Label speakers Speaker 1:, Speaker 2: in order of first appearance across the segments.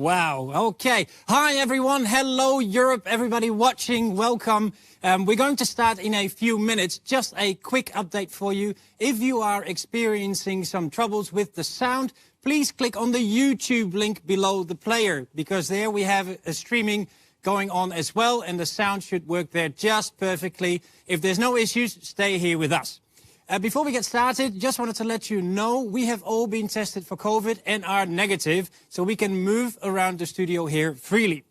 Speaker 1: Wow, okay. Hi everyone, hello Europe, everybody watching, welcome. We're going to start in a few minutes. Just a quick update for you. If you are experiencing some troubles with the sound, please click on the YouTube link below the player, because there we have a streaming going on as well, and the sound should work there just perfectly. If there's no issues, stay here with us. Before we get started, just wanted to let you know we have all been tested for COVID and are negative, so we can move around the studio here freely.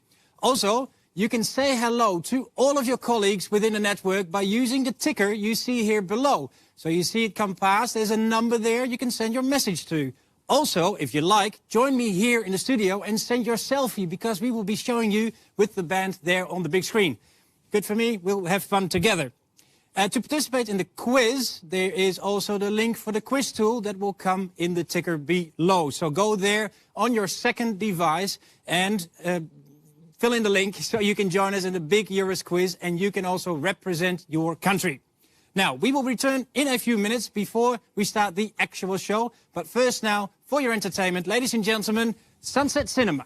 Speaker 1: Also, you can say hello to all of your colleagues within the network by using the ticker you see here below. So you see it come past, there's a number there you can send your message to. Also, if you like, join me here in the studio and send your selfie, because we will be showing you with the band there on the big screen. Good for me, we'll have fun together. To participate in the quiz, there is also the link for the quiz tool that will come in the ticker below. So go there on your second device and fill in the link so you can join us in the big EURES quiz, and you can also represent your country. Now, we will return in a few minutes before we start the actual show. But first now, for your entertainment, ladies and gentlemen, Sunset Cinema.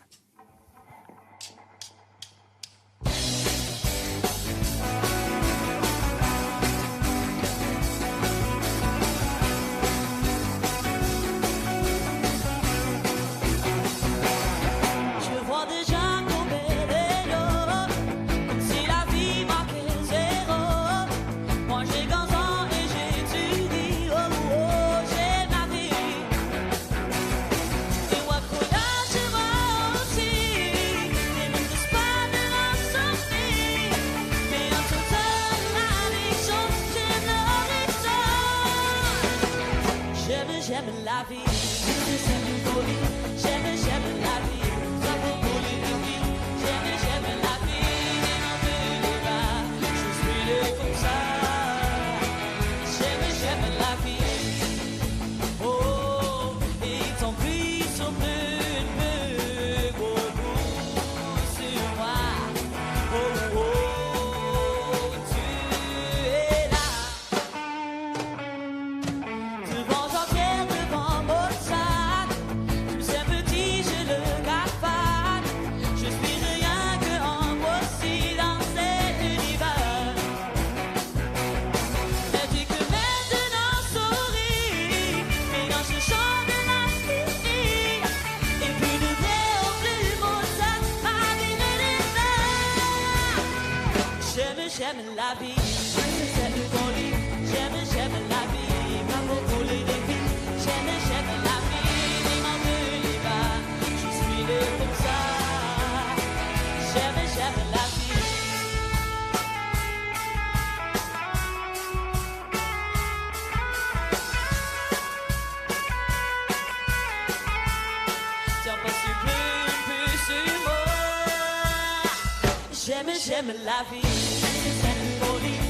Speaker 2: J'aime la vie, j'aime folie,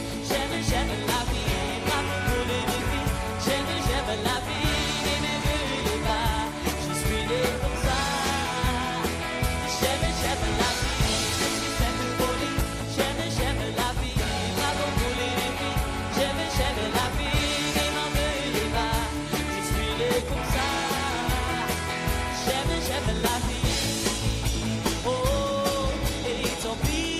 Speaker 2: j'aime la vie, pas pour les défis, j'aime la vie, ne me pas, je suis né comme ça. J'aime la vie, j'aime folie, j'aime la vie, pas pour les défis, j'aime la vie, ne me pas, je suis né comme ça. J'aime la vie, oh, et tant pis.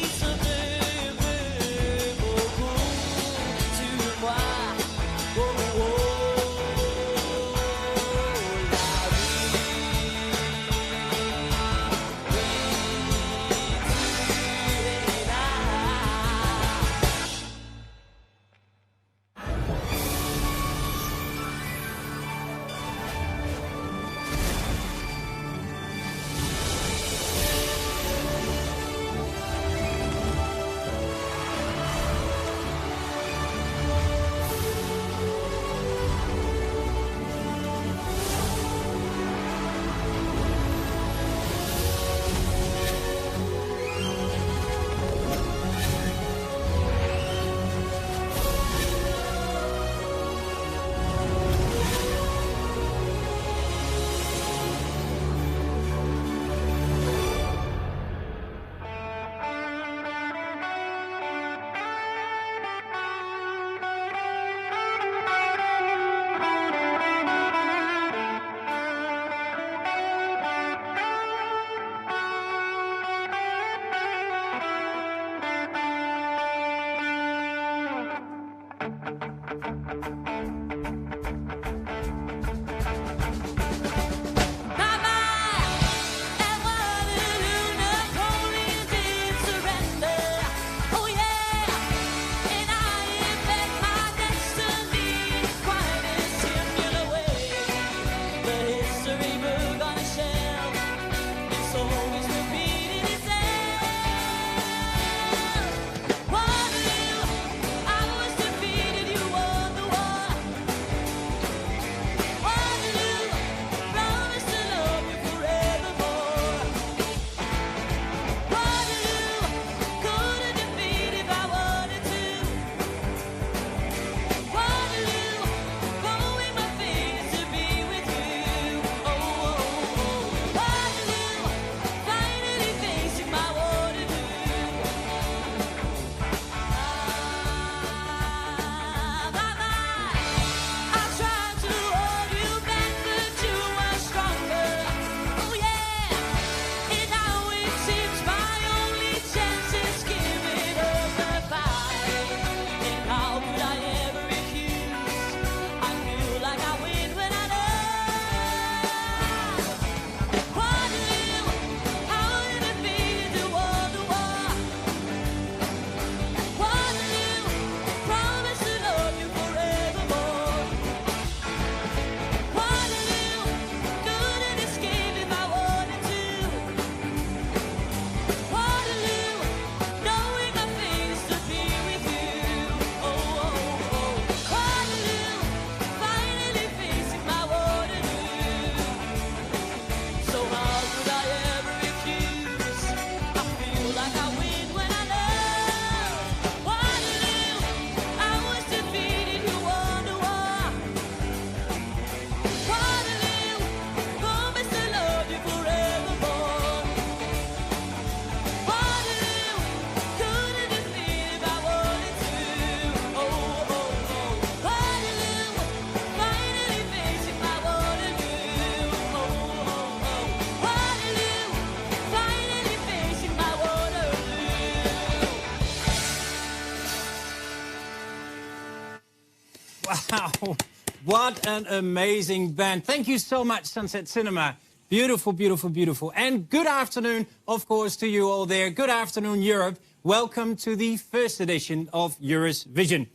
Speaker 1: What an amazing band. Thank you so much, Sunset Cinema. Beautiful, beautiful, beautiful. And good afternoon, of course, to you all there. Good afternoon, Europe. Welcome to the first edition of EURESvision.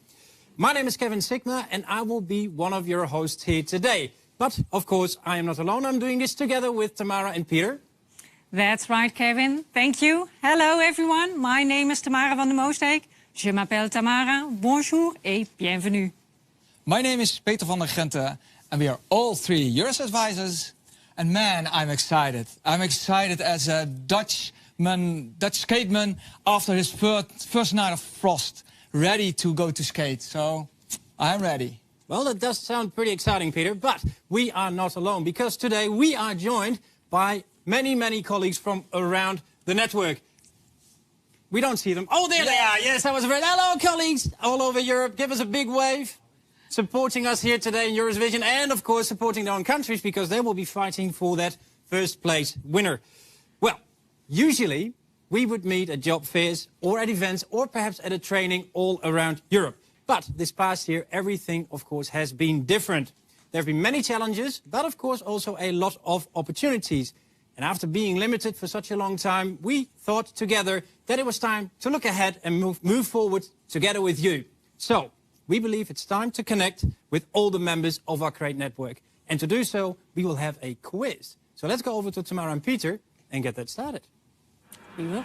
Speaker 1: My name is Kevin Sikma, and I will be one of your hosts here today. But, of course, I am not alone. I'm doing this together with Tamara and Peter.
Speaker 3: That's right, Kevin. Thank you. Hello, everyone. My name is Tamara van de Moosdijk. Je m'appelle Tamara. Bonjour et bienvenue.
Speaker 4: My name is Peter van der Grinten, and we are all three EURES advisors. And man, I'm excited. I'm excited as a Dutch skateman after his first night of frost, ready to go to skate. So I'm ready.
Speaker 1: Well, that does sound pretty exciting, Peter, but we are not alone, because today we are joined by many, many colleagues from around the network. We don't see them. Oh, there they are. Yes, that was very... Hello, colleagues all over Europe. Give us a big wave. Supporting us here today in EURESvision, and, of course, supporting their own countries, because they will be fighting for that first place winner. Well, usually we would meet at job fairs or at events or perhaps at a training all around Europe. But this past year, everything, of course, has been different. There have been many challenges, but, of course, also a lot of opportunities. And after being limited for such a long time, we thought together that it was time to look ahead and move forward together with you. So we believe it's time to connect with all the members of our great network. And to do so, we will have a quiz. So let's go over to Tamara and Peter and get that started.
Speaker 3: We will.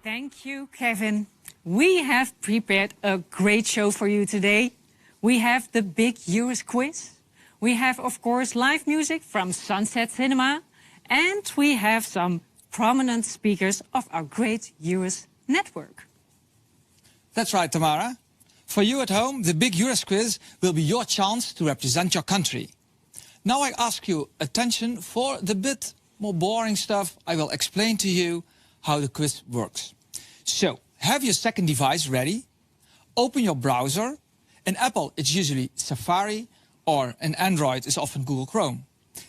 Speaker 3: Thank you, Kevin. We have prepared a great show for you today. We have the big EURES quiz. We have, of course, live music from Sunset Cinema. And we have some prominent speakers of our great EURES network.
Speaker 4: That's right, Tamara. For you at home, the big EURES quiz will be your chance to represent your country. Now I ask you attention for the bit more boring stuff. I will explain to you how the quiz works. So, have your second device ready. Open your browser. In Apple, it's usually Safari, or in Android, it's often Google Chrome.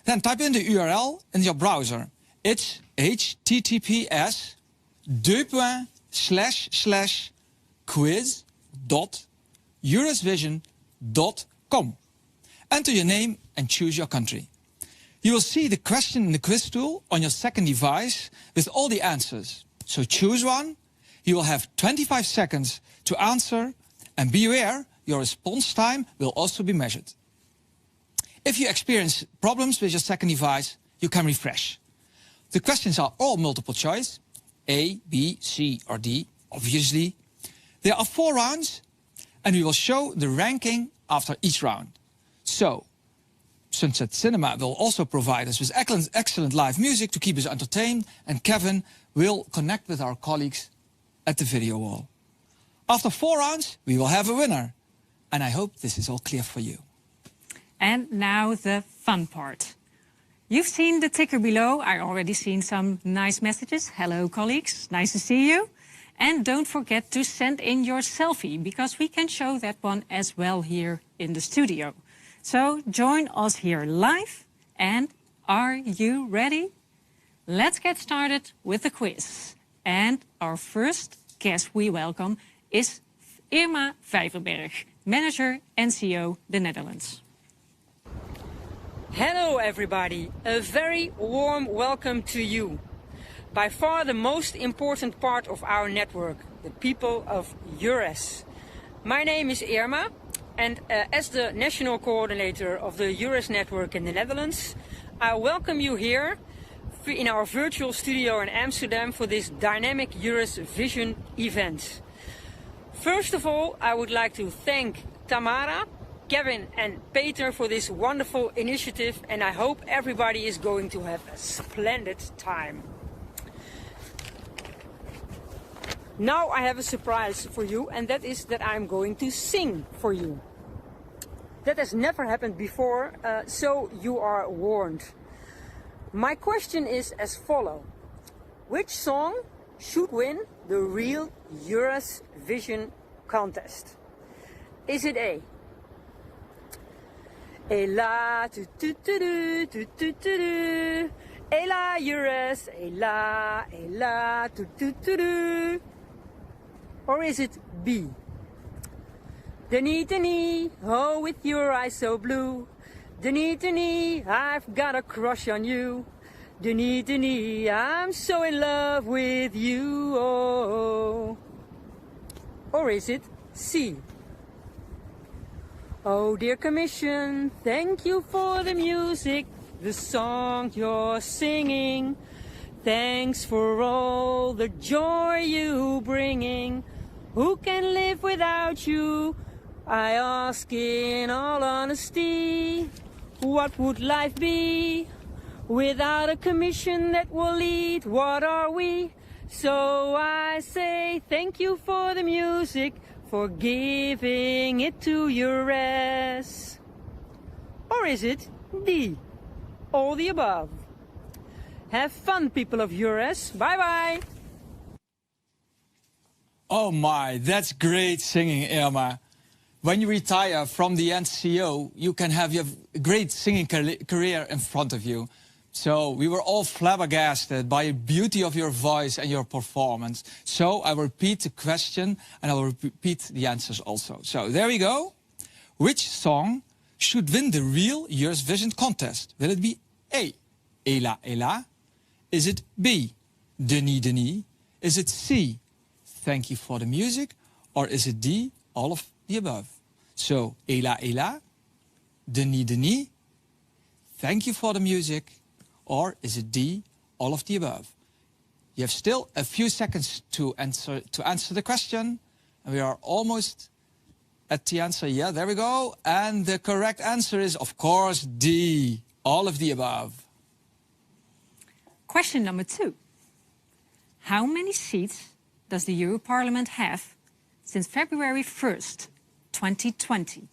Speaker 4: Then type in the URL in your browser. It's https://quiz.euresvision.com. Enter your name and choose your country. You will see the question in the quiz tool on your second device with all the answers. So choose one. You will have 25 seconds to answer, and be aware, your response time will also be measured. If you experience problems with your second device, you can refresh. The questions are all multiple choice, A, B, C, or D, obviously. There are 4 rounds, and we will show the ranking after each round. So, Sunset Cinema will also provide us with excellent live music to keep us entertained, and Kevin will connect with our colleagues at the video wall. After 4 rounds, we will have a winner. And I hope this is all clear for you.
Speaker 3: And now the fun part. You've seen the ticker below. I already seen some nice messages. Hello, colleagues. Nice to see you. And don't forget to send in your selfie, because we can show that one as well here in the studio. So join us here live. And are you ready? Let's get started with the quiz. And our first guest we welcome is Irma Vijverberg, Manager and CEO, the Netherlands.
Speaker 5: Hello everybody, a very warm welcome to you. By far the most important part of our network, the people of EURES. My name is Irma, and as the national coordinator of the EURES network in the Netherlands, I welcome you here in our virtual studio in Amsterdam for this dynamic EURESvision event. First of all, I would like to thank Tamara, Kevin and Peter for this wonderful initiative, and I hope everybody is going to have a splendid time. Now I have a surprise for you, and that is that I'm going to sing for you. That has never happened before, so you are warned. My question is as follows. Which song should win the real EURESvision contest? Is it A, Ela, tu tu tu tu tu tu tu tu. Ela, EURES, ela, ela, tu tu tu tu. Or is it B? Denny, oh, with your eyes so blue. Denny, I've got a crush on you. Denny, I'm so in love with you. Oh. Or is it C? Oh, dear Commission, thank you for the music, the song you're singing. Thanks for all the joy you bringing. Who can live without you? I ask in all honesty, what would life be without a commission that will lead? What are we? So I say thank you for the music, for giving it to EURES. Or is it D? All the above. Have fun, people of EURES. Bye-bye.
Speaker 4: Oh my, that's great singing, Irma. When you retire from the NCO, you can have your great singing career in front of you. So we were all flabbergasted by the beauty of your voice and your performance. So I will repeat the question and I will repeat the answers also. So there we go. Which song should win the real EURESvision contest? Will it be A, Ela Ela? Is it B, Denny? Is it C, Thank you for the music? Or is it D, all of the above? So Ela Ela, Denny, Thank you for the music? Or is it D, all of the above? You have still a few seconds to answer the question. And we are almost at the answer. Yeah, there we go. And the correct answer is, of course, D, all of the above.
Speaker 3: Question number 2. How many seats does the Euro Parliament have since February 1st, 2020?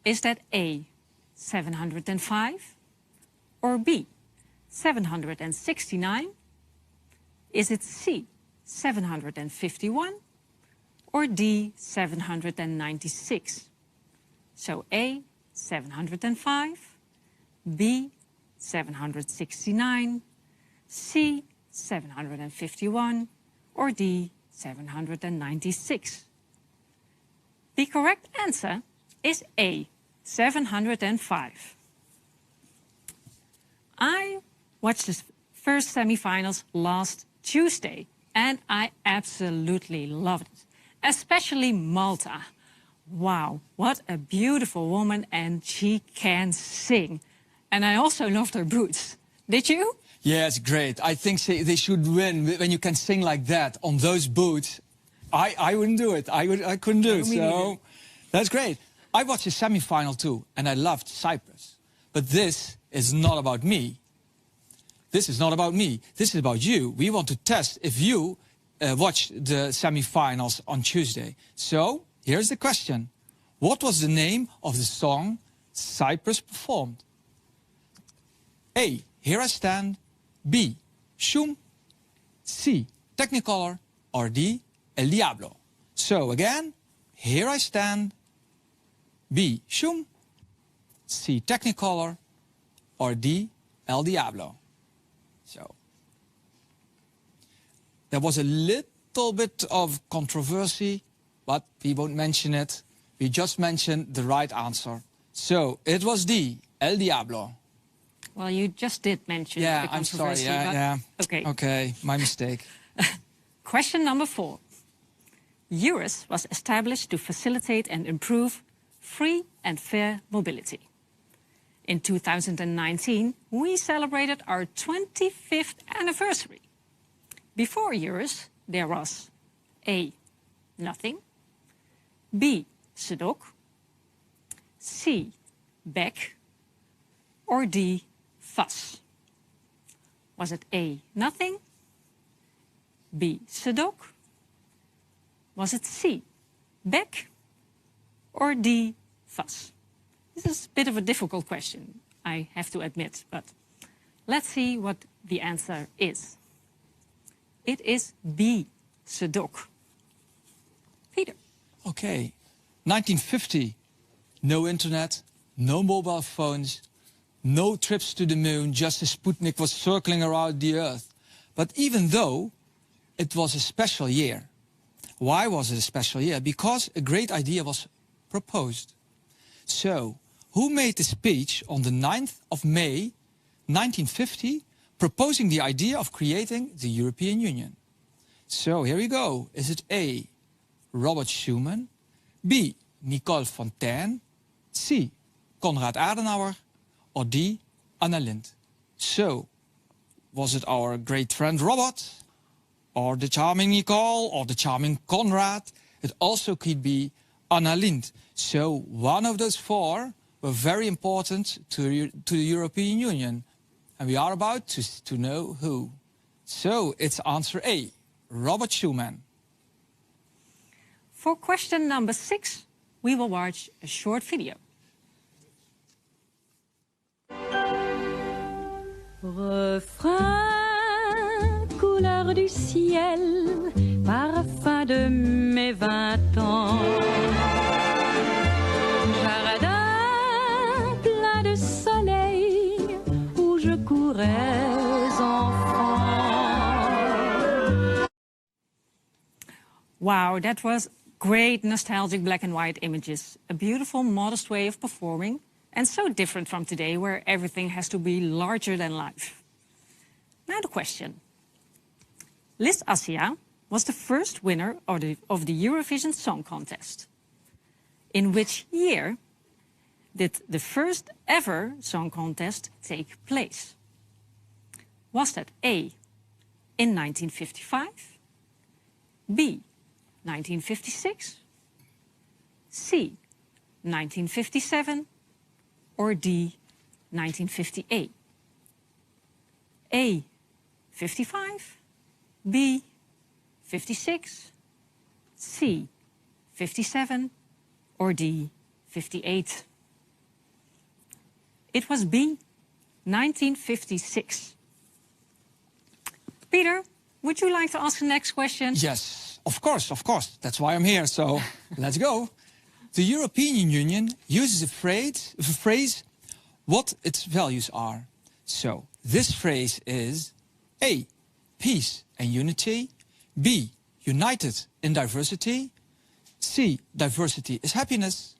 Speaker 3: Is that A, 705? Or B, 769? Is it C, 751? Or D, 796? So A, 705, B, 769, C, 751, or D, 796. The correct answer is A, 705. I watched the first semi-finals last Tuesday, and I absolutely loved it, especially Malta. Wow, what a beautiful woman, and she can sing. And I also loved her boots. Did you?
Speaker 4: Yes, great. I think they should win when you can sing like that on those boots. I wouldn't do it. I couldn't do it. So that's great. I watched the semi-final too, and I loved Cyprus. But this is not about me. This is not about me. This is about you. We want to test if you watched the semi-finals on Tuesday. So here's the question. What was the name of the song Cyprus performed? A, Here I Stand. B, Shum. C, Technicolor. Or D, El Diablo. So again, Here I Stand. B, Shum. C, Technicolor. Or D, El Diablo. So there was a little bit of controversy, but we won't mention it. We just mentioned the right answer. So it was D, El Diablo.
Speaker 3: Well, you just did mention the controversy.
Speaker 4: I'm sorry. Yeah.
Speaker 3: Okay.
Speaker 4: Okay, my mistake.
Speaker 3: Question number 4. EURES was established to facilitate and improve free and fair mobility. In 2019, we celebrated our 25th anniversary. Before EURES, there was A, nothing, B, sedok, C, bek, or D, fuss. Was it A, nothing, B, sedok? Was it C, bek, or D, fuss? This is a bit of a difficult question, I have to admit, but let's see what the answer is. It is B, sedok. Peter.
Speaker 4: Okay. 1950, no internet, no mobile phones, no trips to the moon, just as Sputnik was circling around the Earth. But even though it was a special year. Why was it a special year? Because a great idea was proposed. So, who made the speech on the 9th of May 1950 proposing the idea of creating the European Union? So, here we go. Is it A, Robert Schuman, B, Nicole Fontaine, C, Konrad Adenauer, or D, Anna Lindh? So, was it our great friend Robert, or the charming Nicole, or the charming Konrad? It also could be Anna Lindh. So one of those four were very important to the European Union. And we are about to know who. So it's answer A, Robert Schuman.
Speaker 3: For question number 6, we will watch a short video.
Speaker 2: Refrain, couleur du ciel, parfum de mes 20 ans. Jardin plein de soleil où je courais enfant.
Speaker 3: Wow, that was great nostalgic black and white images. A beautiful, modest way of performing, and so different from today, where everything has to be larger than life. Now the question. Liz Assia was the first winner of the EURESvision Song Contest. In which year did the first ever song contest take place? Was that A, in 1955, B, 1956, C, 1957, or D, 1958? A, 55, B, 56, C, 57, or D, 58? It was B, 1956. Peter, would you like to ask the next question?
Speaker 4: Yes, of course, of course. That's why I'm here, so let's go. The European Union uses a phrase, what its values are. So, this phrase is A, peace and unity, B, united in diversity, C, diversity is happiness,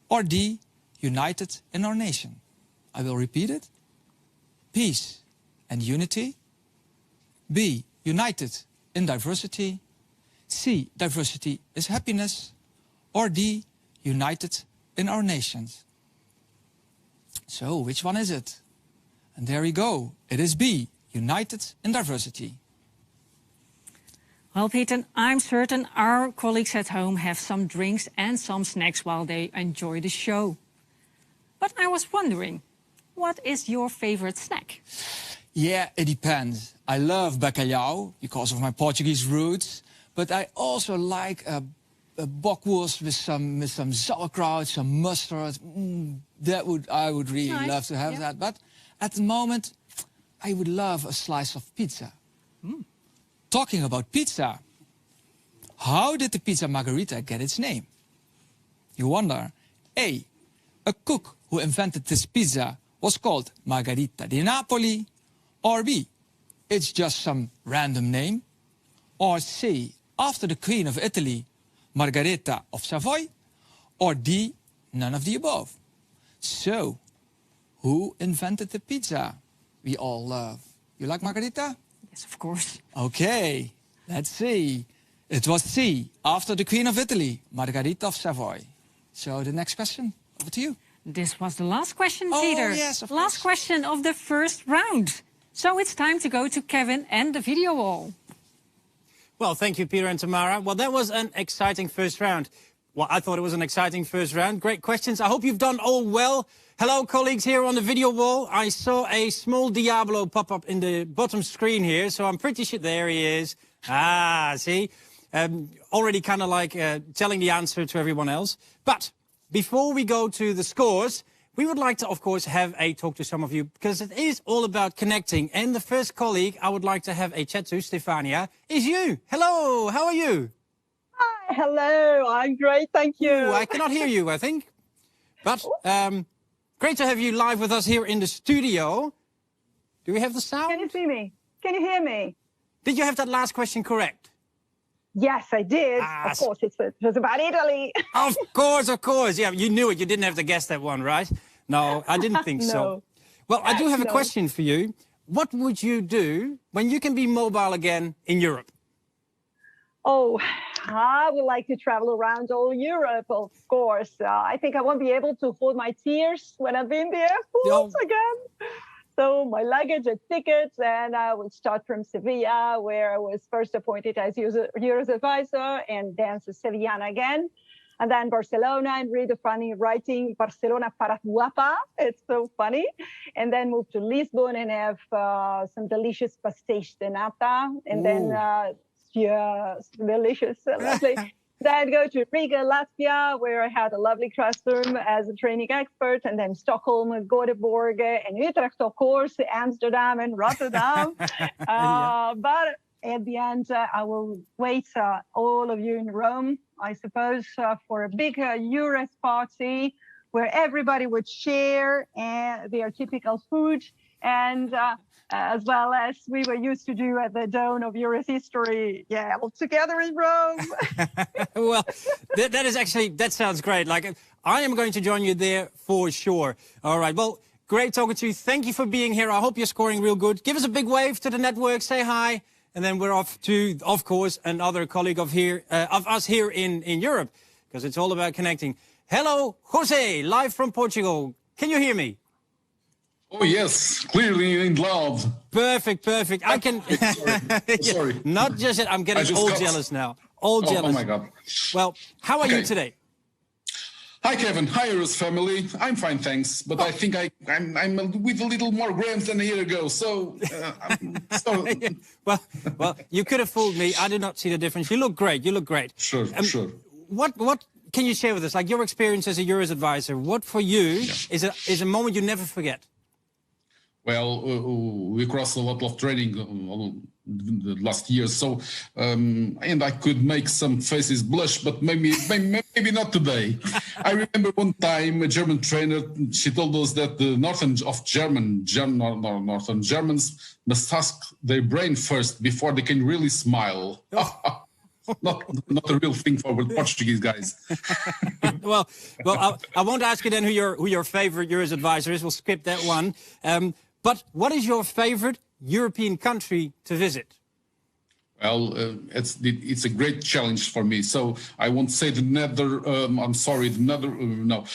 Speaker 4: or D, united in our nation. I will repeat it. Peace and unity, B, united in diversity, C, diversity is happiness, or D, united in our nations. So, which one is it? And there we go. It is B, united in diversity.
Speaker 3: Well, Peter, I'm certain our colleagues at home have some drinks and some snacks while they enjoy the show. But I was wondering, what is your favorite snack?
Speaker 4: Yeah, it depends. I love bacalhau because of my Portuguese roots, but I also like a bockwurst with some sauerkraut, some mustard. I would really love to have that. But at the moment, I would love a slice of pizza. Talking about pizza, how did the pizza margherita get its name? You wonder. A, a cook who invented this pizza was called Margherita di Napoli, or B, it's just some random name, or C, after the Queen of Italy, Margherita of Savoy, or D, none of the above. So, who invented the pizza we all love? You like margherita?
Speaker 3: Yes, of course.
Speaker 4: Okay, let's see. It was C, after the Queen of Italy, Margherita of Savoy. So the next question, over to you.
Speaker 3: This was the last question,
Speaker 4: Oh,
Speaker 3: Peter.
Speaker 4: yes, of
Speaker 3: Last
Speaker 4: course.
Speaker 3: question of the first round. So it's time to go to Kevin and the video wall.
Speaker 1: Well, thank you, Peter and Tamara. Well, that was an exciting first round. Well, I thought it was an exciting first round. Great questions. I hope you've done all well. Hello, colleagues here on the video wall. I saw a small Diablo pop up in the bottom screen here, so I'm pretty sure there he is. Ah, see? Already kind of like telling the answer to everyone else. But before we go to the scores, we would like to, of course, have a talk to some of you, because it is all about connecting. And the first colleague I would like to have a chat to, Stefania, is you. Hello, how are you?
Speaker 6: Hello, I'm great, thank you.
Speaker 1: Ooh, I cannot hear you, I think. But Great to have you live with us here in the studio. Do we have the sound?
Speaker 6: Can you see me? Can you hear me?
Speaker 1: Did you have that last question correct?
Speaker 6: Yes, I did. Of course, it was about Italy.
Speaker 1: Of course. Yeah, you knew it. You didn't have to guess that one, right? No, I didn't think so.
Speaker 6: No.
Speaker 1: Well, I do have a question for you. What would you do when you can be mobile again in Europe?
Speaker 6: Oh, I would like to travel around all Europe, of course. I think I won't be able to hold my tears when I've been there once again. So my luggage and tickets, and I will start from Sevilla, where I was first appointed as EURES advisor, and then to Sevillana again. And then Barcelona, and read the funny writing, Barcelona para guapa. It's so funny. And then move to Lisbon and have some delicious pastéis de nata. And then, delicious, lovely. Then go to Riga, Latvia, where I had a lovely classroom as a training expert. And then Stockholm, Göteborg, and Utrecht, of course, Amsterdam and Rotterdam. But at the end, I will wait all of you in Rome, I suppose, for a big EURES party where everybody would share their typical food, and as well as we were used to do at the dawn of EURES history, all together in Rome.
Speaker 1: Well, that sounds great. Like, I am going to join you there for sure. All right, well, great talking to you. Thank you for being here. I hope you're scoring real good. Give us a big wave to the network, say hi. And then we're off to, of course, another colleague of us here in Europe, because it's all about connecting. Hello, Jose, live from Portugal. Can you hear me?
Speaker 7: Oh, yes, clearly and loud.
Speaker 1: Perfect. I can...
Speaker 7: Sorry.
Speaker 1: Not just yet. I'm getting all jealous now. All jealous.
Speaker 7: Oh, my God.
Speaker 1: Well, how are you today?
Speaker 7: Hi, Kevin. Hi, EURES family. I'm fine, thanks. But I think I'm with a little more grams than a year ago. So,
Speaker 1: well, you could have fooled me. I do not see the difference. You look great.
Speaker 7: Sure.
Speaker 1: What can you share with us? Like your experience as a EURES advisor, what for you is a moment you never forget?
Speaker 7: Well, we crossed a lot of training the last year, so and I could make some faces blush, but maybe not today. I remember one time a German trainer, she told us that the northern Germans must ask their brain first before they can really smile. Not a real thing for Portuguese guys.
Speaker 1: well, I won't ask you then who your favorite EURES advisor is. We'll skip that one. But what is your favorite European country to visit?
Speaker 7: Well, it's a great challenge for me. So I won't say the no.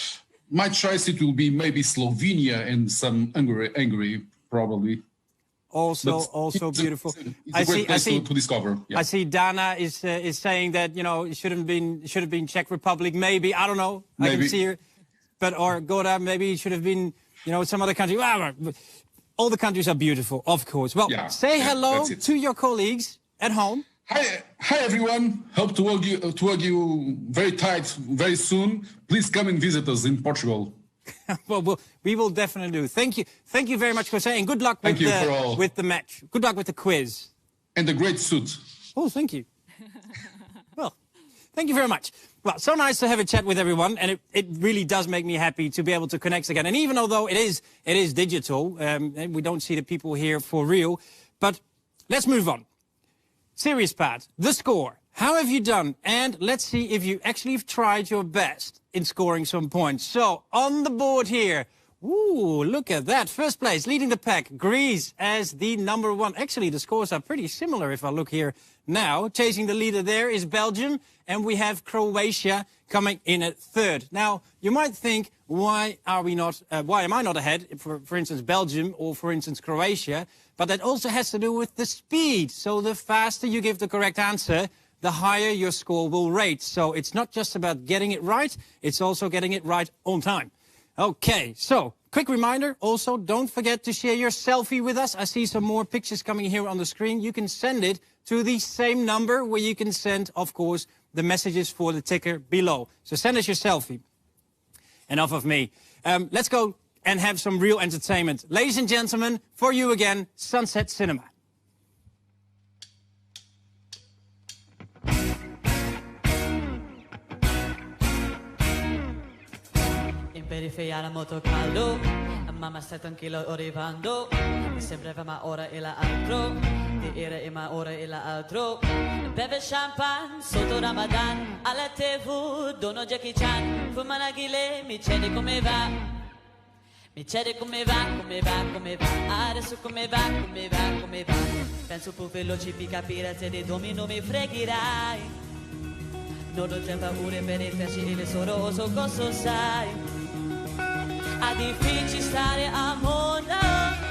Speaker 7: My choice, it will be maybe Slovenia and some Hungary, probably.
Speaker 1: Also beautiful.
Speaker 7: It's a great place to discover. Yeah.
Speaker 1: I see Dana is saying that it should have been Czech Republic. Maybe, I don't know.
Speaker 7: Maybe.
Speaker 1: I can see her, or Goda. Maybe it should have been some other country. All the countries are beautiful, of course. Well, say hello to your colleagues at home.
Speaker 7: Hi everyone. Hope to hug you very tight very soon. Please come and visit us in Portugal.
Speaker 1: well, we will definitely do. Thank you very much, Jose, and good luck with the match. Good luck with the quiz.
Speaker 7: And the great suit.
Speaker 1: Oh, thank you. Well, thank you very much. Well, so nice to have a chat with everyone, and it really does make me happy to be able to connect again. And even though it is digital, and we don't see the people here for real, but let's move on. Serious part, the score. How have you done? And let's see if you actually have tried your best in scoring some points. So, on the board here, ooh, look at that. First place, leading the pack, Greece as the #1. Actually, the scores are pretty similar if I look here now. Chasing the leader there is Belgium, and we have Croatia coming in at 3rd. Now, you might think, why am I not ahead, for instance, Belgium or, for instance, Croatia? But that also has to do with the speed. So the faster you give the correct answer, the higher your score will rate. So it's not just about getting it right, it's also getting it right on time. Okay, so quick reminder, also don't forget to share your selfie with us. I see some more pictures coming here on the screen. You can send it to the same number where you can send, of course, the messages for the ticker below. So send us your selfie. Enough of me. Let's go and have some real entertainment. Ladies and gentlemen, for you again, Sunset Cinema.
Speaker 2: in periferia era molto caldo, mamma stai tranquillo arrivando, mi sembrava ma ora è l'altro, di era e ma ora è l'altro, beve champagne sotto Ramadan, alla TV dono Jackie Chan, fuma la ghile, mi chiede come va, mi chiede come va, come va, come va, adesso come va, come va, come va, penso più veloce per capire se di domino mi fregherai. Non ho tempo paura per il piacere solo so cosa sai. È difficile stare a mondo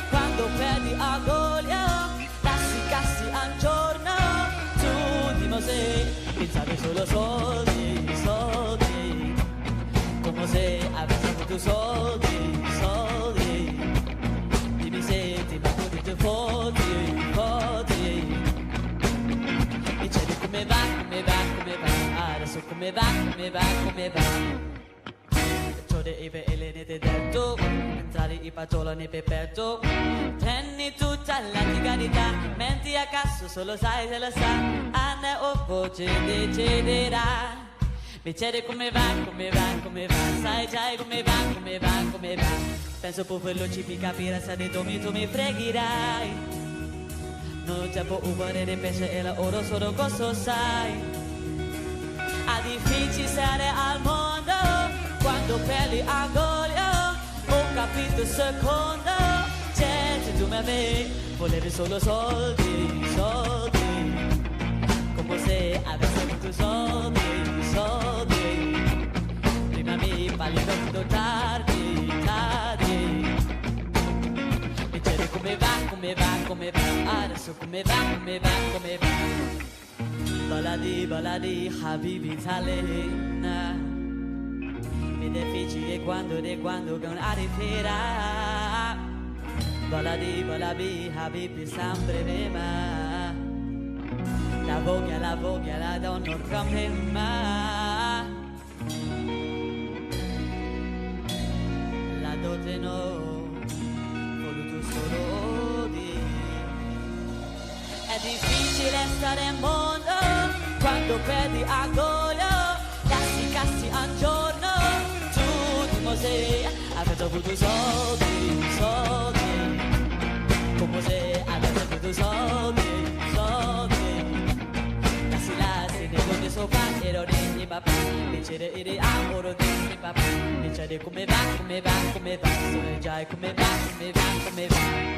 Speaker 2: quando perdi a golia. Tassi cassi al giorno, tu dimmi se pensavi solo soldi, soldi. Come se avessi avuto soldi, soldi. Dimmi se ti metto di foti, foti. Mi chiedi come va, come va, come va. Adesso come va, come va, come va. Ciò di Ibe e le ne detto, entrare i patola ne peperto. Prendi tutta la tigalità, menti a caso, solo sai se lo sa. Anna o voce deciderà. Mi chiede come va, come va, come va. Sai già come va, come va, come va. Penso più veloce mi capire se di domi tu mi fregherai. Non c'è più ubare di pesce e la oro solo cosa sai. È difficile stare al mondo quando perdi a golia. Ho capito secondo, certo tu mi avevi, volevi solo soldi, soldi. Come se avessi avuto soldi, soldi. Prima mi parli tutto tardi, tardi. Mi chiedi come va, come va, come va. Adesso come va, come va, come va. Baladi, habibi talena. Mi difficile quando non arriverà. Baladi, habibi sempre mema. La voglia, la donna come ma. La dote no, voluto solo di. È difficile stare in mondo quando perdi a gola, cassi al giorno, tu dimmi se avete avuto soldi, soldi, come se avete avuto soldi, soldi, cassi ne conti sopra, ero di papà, dicere eri amore di papà, dicere come va, come va, come va, sono già come va, come va, come va.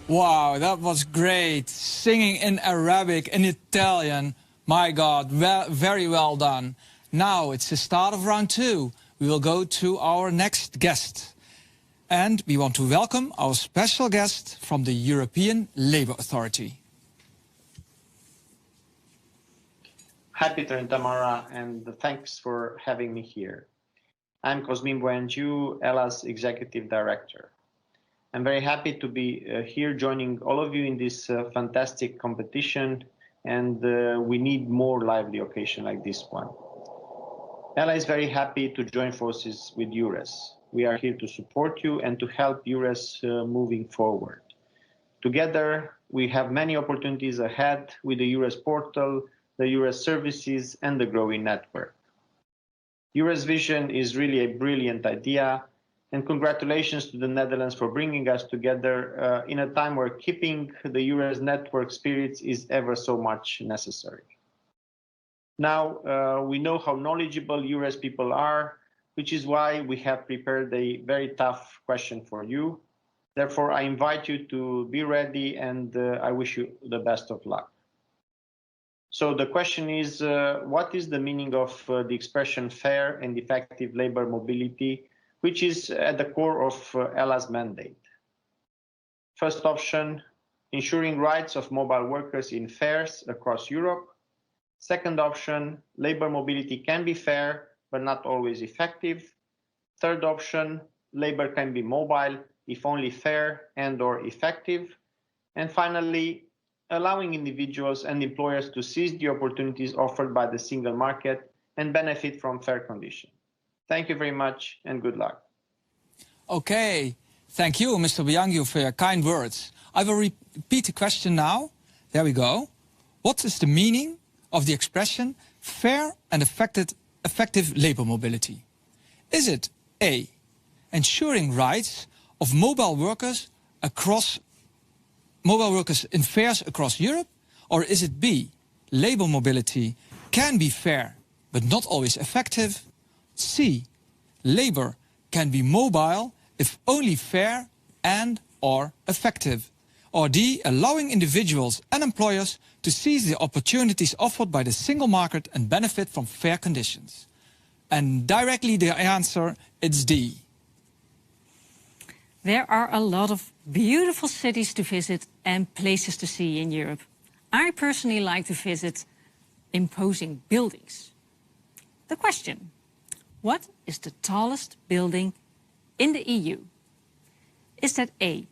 Speaker 4: Wow, that was great. Singing in Arabic, in Italian. My God, very well done. Now it's the start of round 2. We will go to our next guest. And we want to welcome our special guest from the European Labour Authority.
Speaker 8: Hi, Peter and Tamara, and thanks for having me here. I'm Cosmin Buengiu, ELA's Executive Director. I'm very happy to be here joining all of you in this fantastic competition, and we need more lively occasion like this one. ELA is very happy to join forces with EURES. We are here to support you and to help EURES moving forward. Together, we have many opportunities ahead with the EURES portal, the EURES services, and the growing network. EURESvision is really a brilliant idea, and congratulations to the Netherlands for bringing us together in a time where keeping the EURES network spirits is ever so much necessary. Now, we know how knowledgeable EURES people are, which is why we have prepared a very tough question for you. Therefore, I invite you to be ready, and I wish you the best of luck. So the question is, what is the meaning of the expression fair and effective labor mobility, which is at the core of ELA's mandate? First option, ensuring rights of mobile workers in fairs across Europe. Second option, labor mobility can be fair, but not always effective. Third option, labor can be mobile, if only fair and/or effective. And finally, allowing individuals and employers to seize the opportunities offered by the single market and benefit from fair conditions. Thank you very much and good luck.
Speaker 4: Okay, Thank you, Mr. Biangio, for your kind words. I will repeat the question now. There we go. What is the meaning of the expression fair and effective labor mobility? Is it A, ensuring rights of mobile workers in fairs across Europe? Or is it B, labor mobility can be fair but not always effective? C, labor can be mobile if only fair and or effective? Or D, allowing individuals and employers to seize the opportunities offered by the single market and benefit from fair conditions? And directly the answer, it's D.
Speaker 3: There are a lot of beautiful cities to visit and places to see in Europe. I personally like to visit imposing buildings. The question, what is the tallest building in the EU? Is that A,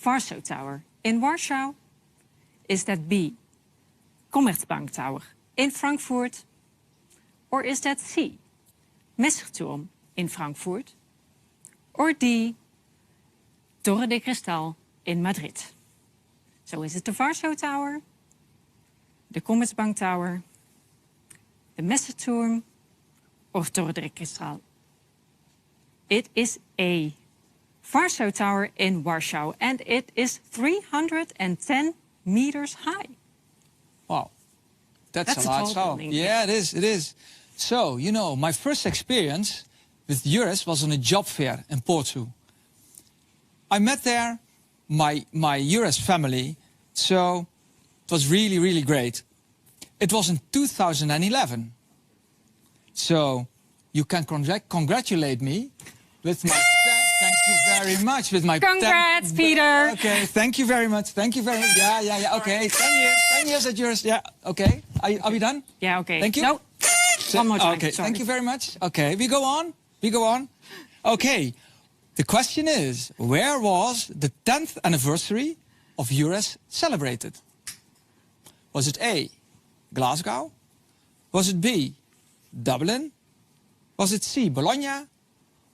Speaker 3: Warsaw Tower in Warsaw? Is that B, Commerzbank Tower in Frankfurt? Or is that C, Messerturm in Frankfurt? Or D, Torre de Cristal in Madrid? So is it the Warsaw Tower, the Commerzbank Tower, the Messerturm, or Torre de Cristal? It is A, Warsaw Tower in Warsaw, and it is 310 meters high.
Speaker 4: Wow, that's a
Speaker 3: tall
Speaker 4: large tower.
Speaker 3: building.
Speaker 4: Yeah, it is. So, you know, my first experience with EURES was on a job fair in Porto. I met there my EURES family, so it was really, really great. It was in 2011. So you can congratulate me with my... Thank you very much. With my...
Speaker 3: Congrats, Peter.
Speaker 4: Okay, thank you very much. Thank you very much. Yeah. Okay, 10 years at EURES. Yeah, okay. Are we done?
Speaker 3: Yeah, okay.
Speaker 4: Thank you.
Speaker 3: No, one more time.
Speaker 4: Okay,
Speaker 3: Sorry.
Speaker 4: thank you very much. Okay, we go on. Okay, the question is, where was the 10th anniversary of EURES celebrated? Was it A, Glasgow? Was it B, Dublin? Was it C, Bologna?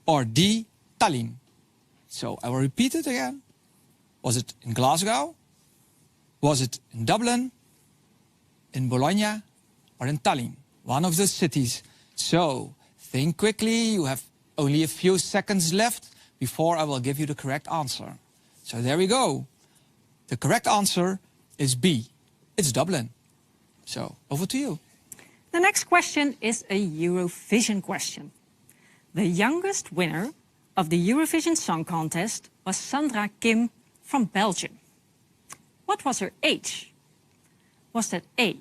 Speaker 4: Or D, Tallinn? So I will repeat it again. Was it in Glasgow? Was it in Dublin? In Bologna? Or in Tallinn? One of those cities. So think quickly, you have only a few seconds left before I will give you the correct answer. So there we go. The correct answer is B. It's Dublin. So over to you.
Speaker 3: The next question is a EURESvision question. The youngest winner of the EURESvision Song Contest was Sandra Kim from Belgium. What was her age? Was that A,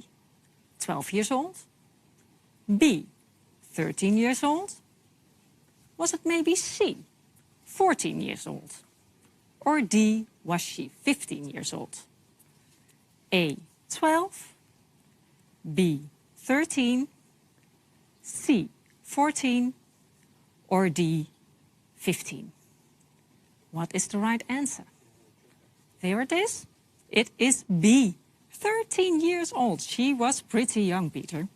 Speaker 3: 12 years old? B, 13 years old? Was it maybe C, 14 years old? Or D, was she 15 years old? A, 12, B, 13, C, 14, or D, 15? What is the right answer? There it is. It is B, 13 years old. She was pretty young, Peter.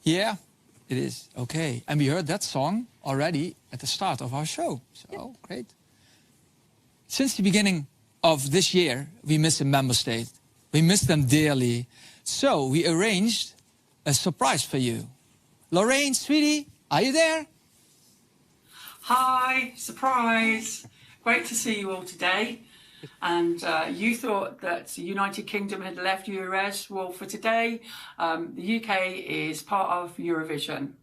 Speaker 4: Yeah, it is. Okay. And we heard that song already at the start of our show. So, great. Since the beginning of this year, we miss a member state. We miss them dearly. So we arranged a surprise for you. Lorraine, sweetie, are you there?
Speaker 9: Hi, surprise. Great to see you all today. And you thought that the United Kingdom had left EURES. Well, for today, the UK is part of EURESvision.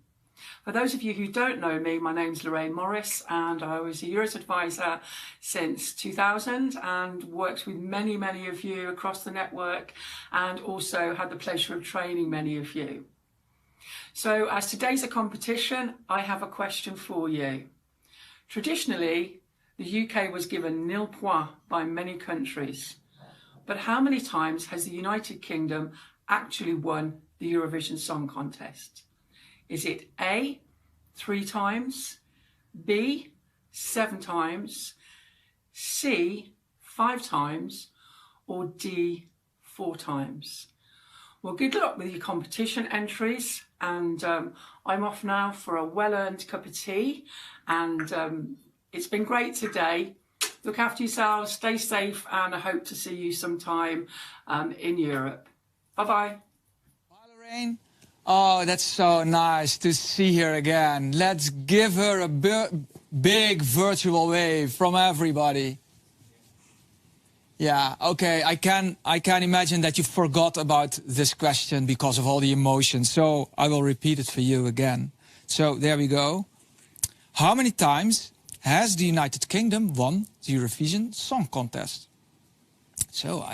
Speaker 9: For those of you who don't know me, my name's Lorraine Morris, and I was a EURES advisor since 2000 and worked with many, many of you across the network, and also had the pleasure of training many of you. So as today's a competition, I have a question for you. Traditionally, the UK was given nil points by many countries. But how many times has the United Kingdom actually won the EURESvision Song Contest? Is it A, 3 times, B, 7 times, C, 5 times, or D, 4 times? Well, good luck with your competition entries, and I'm off now for a well-earned cup of tea, and it's been great today. Look after yourselves, stay safe, and I hope to see you sometime in Europe. Bye-bye.
Speaker 4: Bye, Lorraine. Oh, that's so nice to see her again. Let's give her a big virtual wave from everybody. Yeah, okay, I can imagine that you forgot about this question because of all the emotion, so I will repeat it for you again. So there we go. How many times has the United Kingdom won the Eurovision Song Contest? So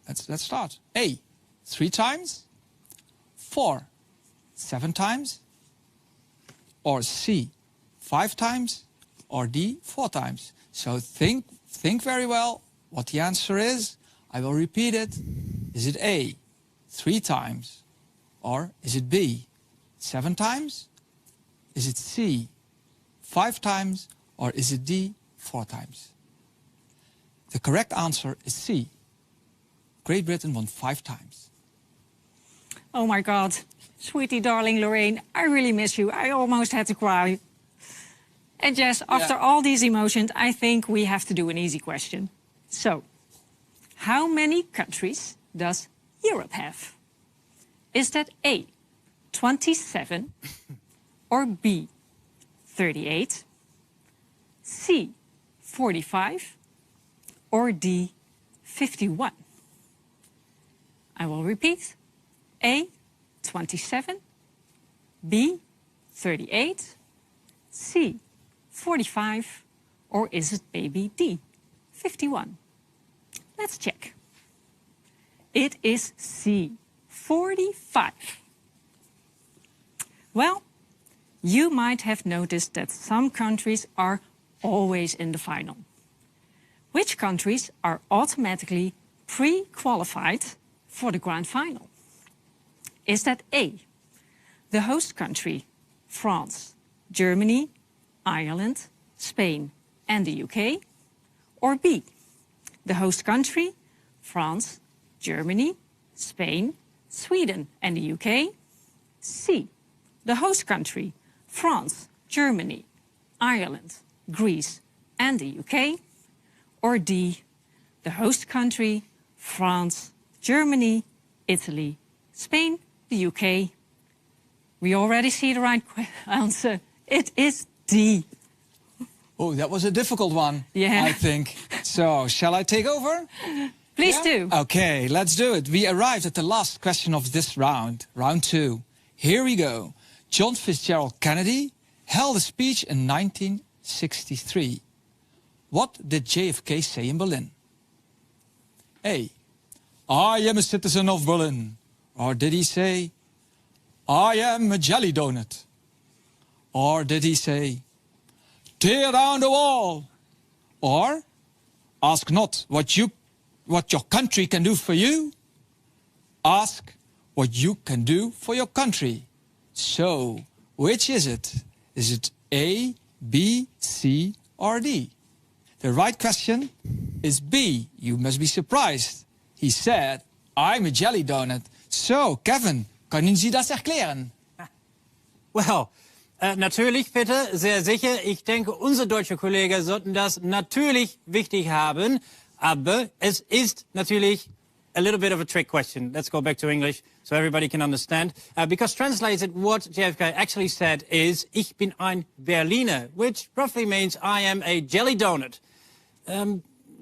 Speaker 4: let's start. A, 3 times, 4, 7 times, or C, 5 times, or D, 4 times. So think very well what the answer is. I will repeat it. Is it A, 3 times, or is it B, 7 times? Is it C, 5 times, or is it D, 4 times? The correct answer is C. Great Britain won 5 times.
Speaker 3: Oh my God, sweetie darling Lorraine, I really miss you. I almost had to cry. And Jess, after all these emotions, I think we have to do an easy question. So, how many countries does Europe have? Is that A, 27, or B, 38, C, 45, or D, 51? I will repeat. A, 27, B, 38, C, 45, or is it maybe D, 51? Let's check. It is C, 45. Well, you might have noticed that some countries are always in the final. Which countries are automatically pre-qualified for the grand final? Is that A, the host country, France, Germany, Ireland, Spain, and the UK? Or B, the host country, France, Germany, Spain, Sweden, and the UK? C, the host country, France, Germany, Ireland, Greece, and the UK? Or D, the host country, France, Germany, Italy, Spain, the UK? We already see the right answer. It is D.
Speaker 4: Oh, that was a difficult one,
Speaker 3: Yeah.
Speaker 4: I think. So, shall I take over?
Speaker 3: Please do.
Speaker 4: Okay, let's do it. We arrived at the last question of this round, round 2. Here we go. John Fitzgerald Kennedy held a speech in 1963. What did JFK say in Berlin? A, I am a citizen of Berlin. Or did he say, I am a jelly donut? Or did he say, tear down the wall? Or, ask not what your country can do for you. Ask what you can do for your country. So, which is it? Is it A, B, C, or D? The right question is B. You must be surprised. He said, I'm a jelly donut. So, Kevin, können Sie das erklären?
Speaker 1: Well, natürlich, bitte, sehr sicher. Ich denke, unsere deutsche Kollegen sollten das natürlich wichtig haben. Aber es ist natürlich a little bit of a trick question. Let's go back to English so everybody can understand. Because translated, what JFK actually said is, ich bin ein Berliner, which roughly means I am a jelly donut.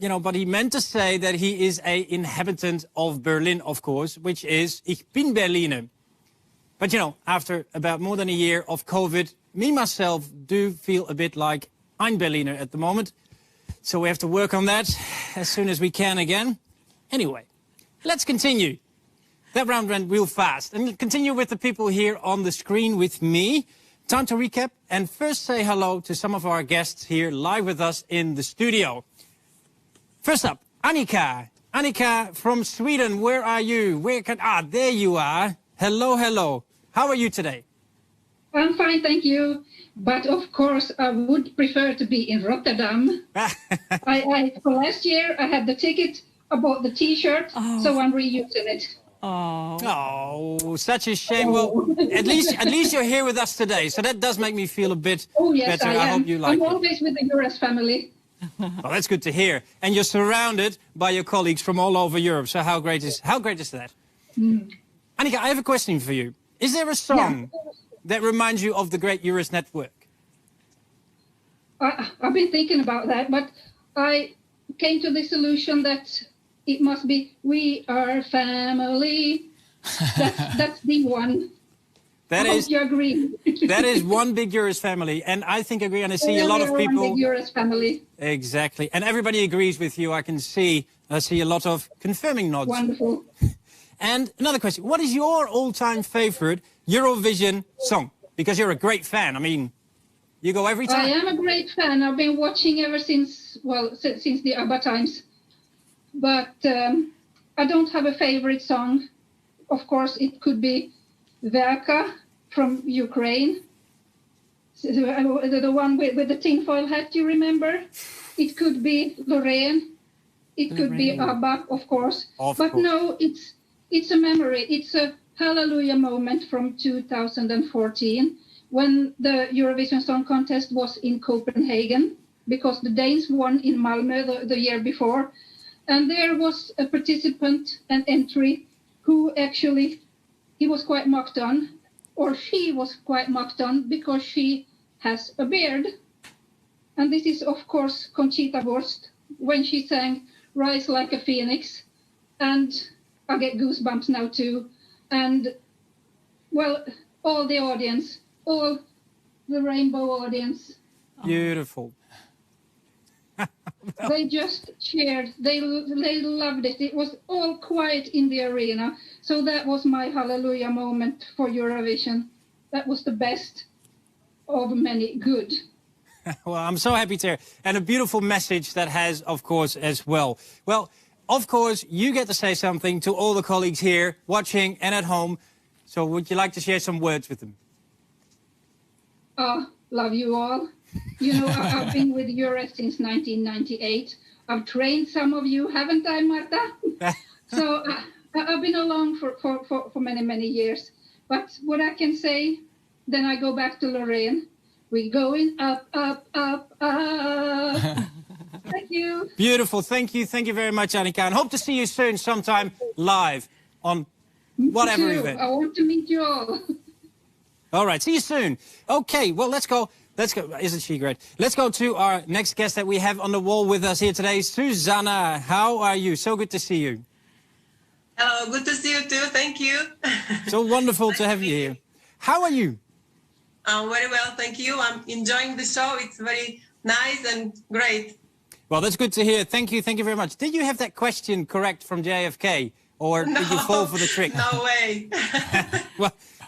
Speaker 1: You know, but he meant to say that he is an inhabitant of Berlin, of course, which is, ich bin Berliner. But, you know, after about more than a year of COVID, me, myself, do feel a bit like I'm Berliner at the moment. So we have to work on that as soon as we can again. Anyway, let's continue. That round went real fast. And continue with the people here on the screen with me. Time to recap and first say hello to some of our guests here live with us in the studio. First up, Annika. Annika from Sweden, where are you? There you are. Hello, hello. How are you today?
Speaker 10: I'm fine, thank you. But of course, I would prefer to be in Rotterdam. For last year, I had the ticket, I bought the T-shirt, so I'm reusing it.
Speaker 1: Oh, such a shame. Well, at least you're here with us today, so that does make me feel a bit better.
Speaker 10: I am.
Speaker 1: I hope you like
Speaker 10: I'm
Speaker 1: it.
Speaker 10: always with the EURES family.
Speaker 1: Well, that's good to hear. And you're surrounded by your colleagues from all over Europe. So how great is that? Annika, I have a question for you. Is there a song that reminds you of the great EURES network?
Speaker 10: I've been thinking about that, but I came to the solution that it must be "We Are Family." That's the one. I hope you agree.
Speaker 1: That is one big EURES family, and I think I agree. And I see a lot of people.
Speaker 10: One big EURES family.
Speaker 1: Exactly, and everybody agrees with you. I see a lot of confirming nods.
Speaker 10: Wonderful.
Speaker 1: And another question: what is your all-time favorite EURESvision song? Because you're a great fan. I mean, you go every time.
Speaker 10: I am a great fan. I've been watching ever since, well, since the ABBA times. But I don't have a favorite song. Of course, it could be Verka from Ukraine. The one with the tinfoil hat, you remember? It could be Lorraine. It could be ABBA, of course. But no, it's a memory. It's a hallelujah moment from 2014 when the Eurovision Song Contest was in Copenhagen, because the Danes won in Malmö the year before. And there was a participant, an entry, who actually, he was quite mocked on, or she was quite mocked on, because she has a beard. And this is, of course, Conchita Wurst, when she sang Rise Like a Phoenix. And I get goosebumps now too. And, well, all the audience, all the rainbow audience.
Speaker 1: Beautiful.
Speaker 10: They just cheered. They loved it. It was all quiet in the arena. So that was my hallelujah moment for Eurovision. That was the best of many good.
Speaker 1: Well, I'm so happy to hear. And a beautiful message that has, of course, as well. Well, of course, you get to say something to all the colleagues here, watching and at home. So would you like to share some words with them?
Speaker 10: Love you all. You know, I've been with EURES since 1998. I've trained some of you, haven't I, Marta? So I've been along for many, many years. But what I can say, then I go back to Lorraine. We're going up, up, up, up. Thank you.
Speaker 1: Beautiful. Thank you. Thank you very much, Annika. And hope to see you soon sometime live on whatever event.
Speaker 10: I want to meet you all.
Speaker 1: All right. See you soon. Okay. Well, let's go. Let's go. Isn't she great? Let's go to our next guest that we have on the wall with us here today. Susanna, how are you? So good to see you.
Speaker 11: Hello. Good to see you too. Thank you.
Speaker 1: So wonderful to have you here. How are you?
Speaker 11: I'm very well. Thank you. I'm enjoying the show. It's very nice and great.
Speaker 1: Well, that's good to hear. Thank you. Thank you very much. Did you have that question correct from JFK? Or did you fall for the trick?
Speaker 11: No way.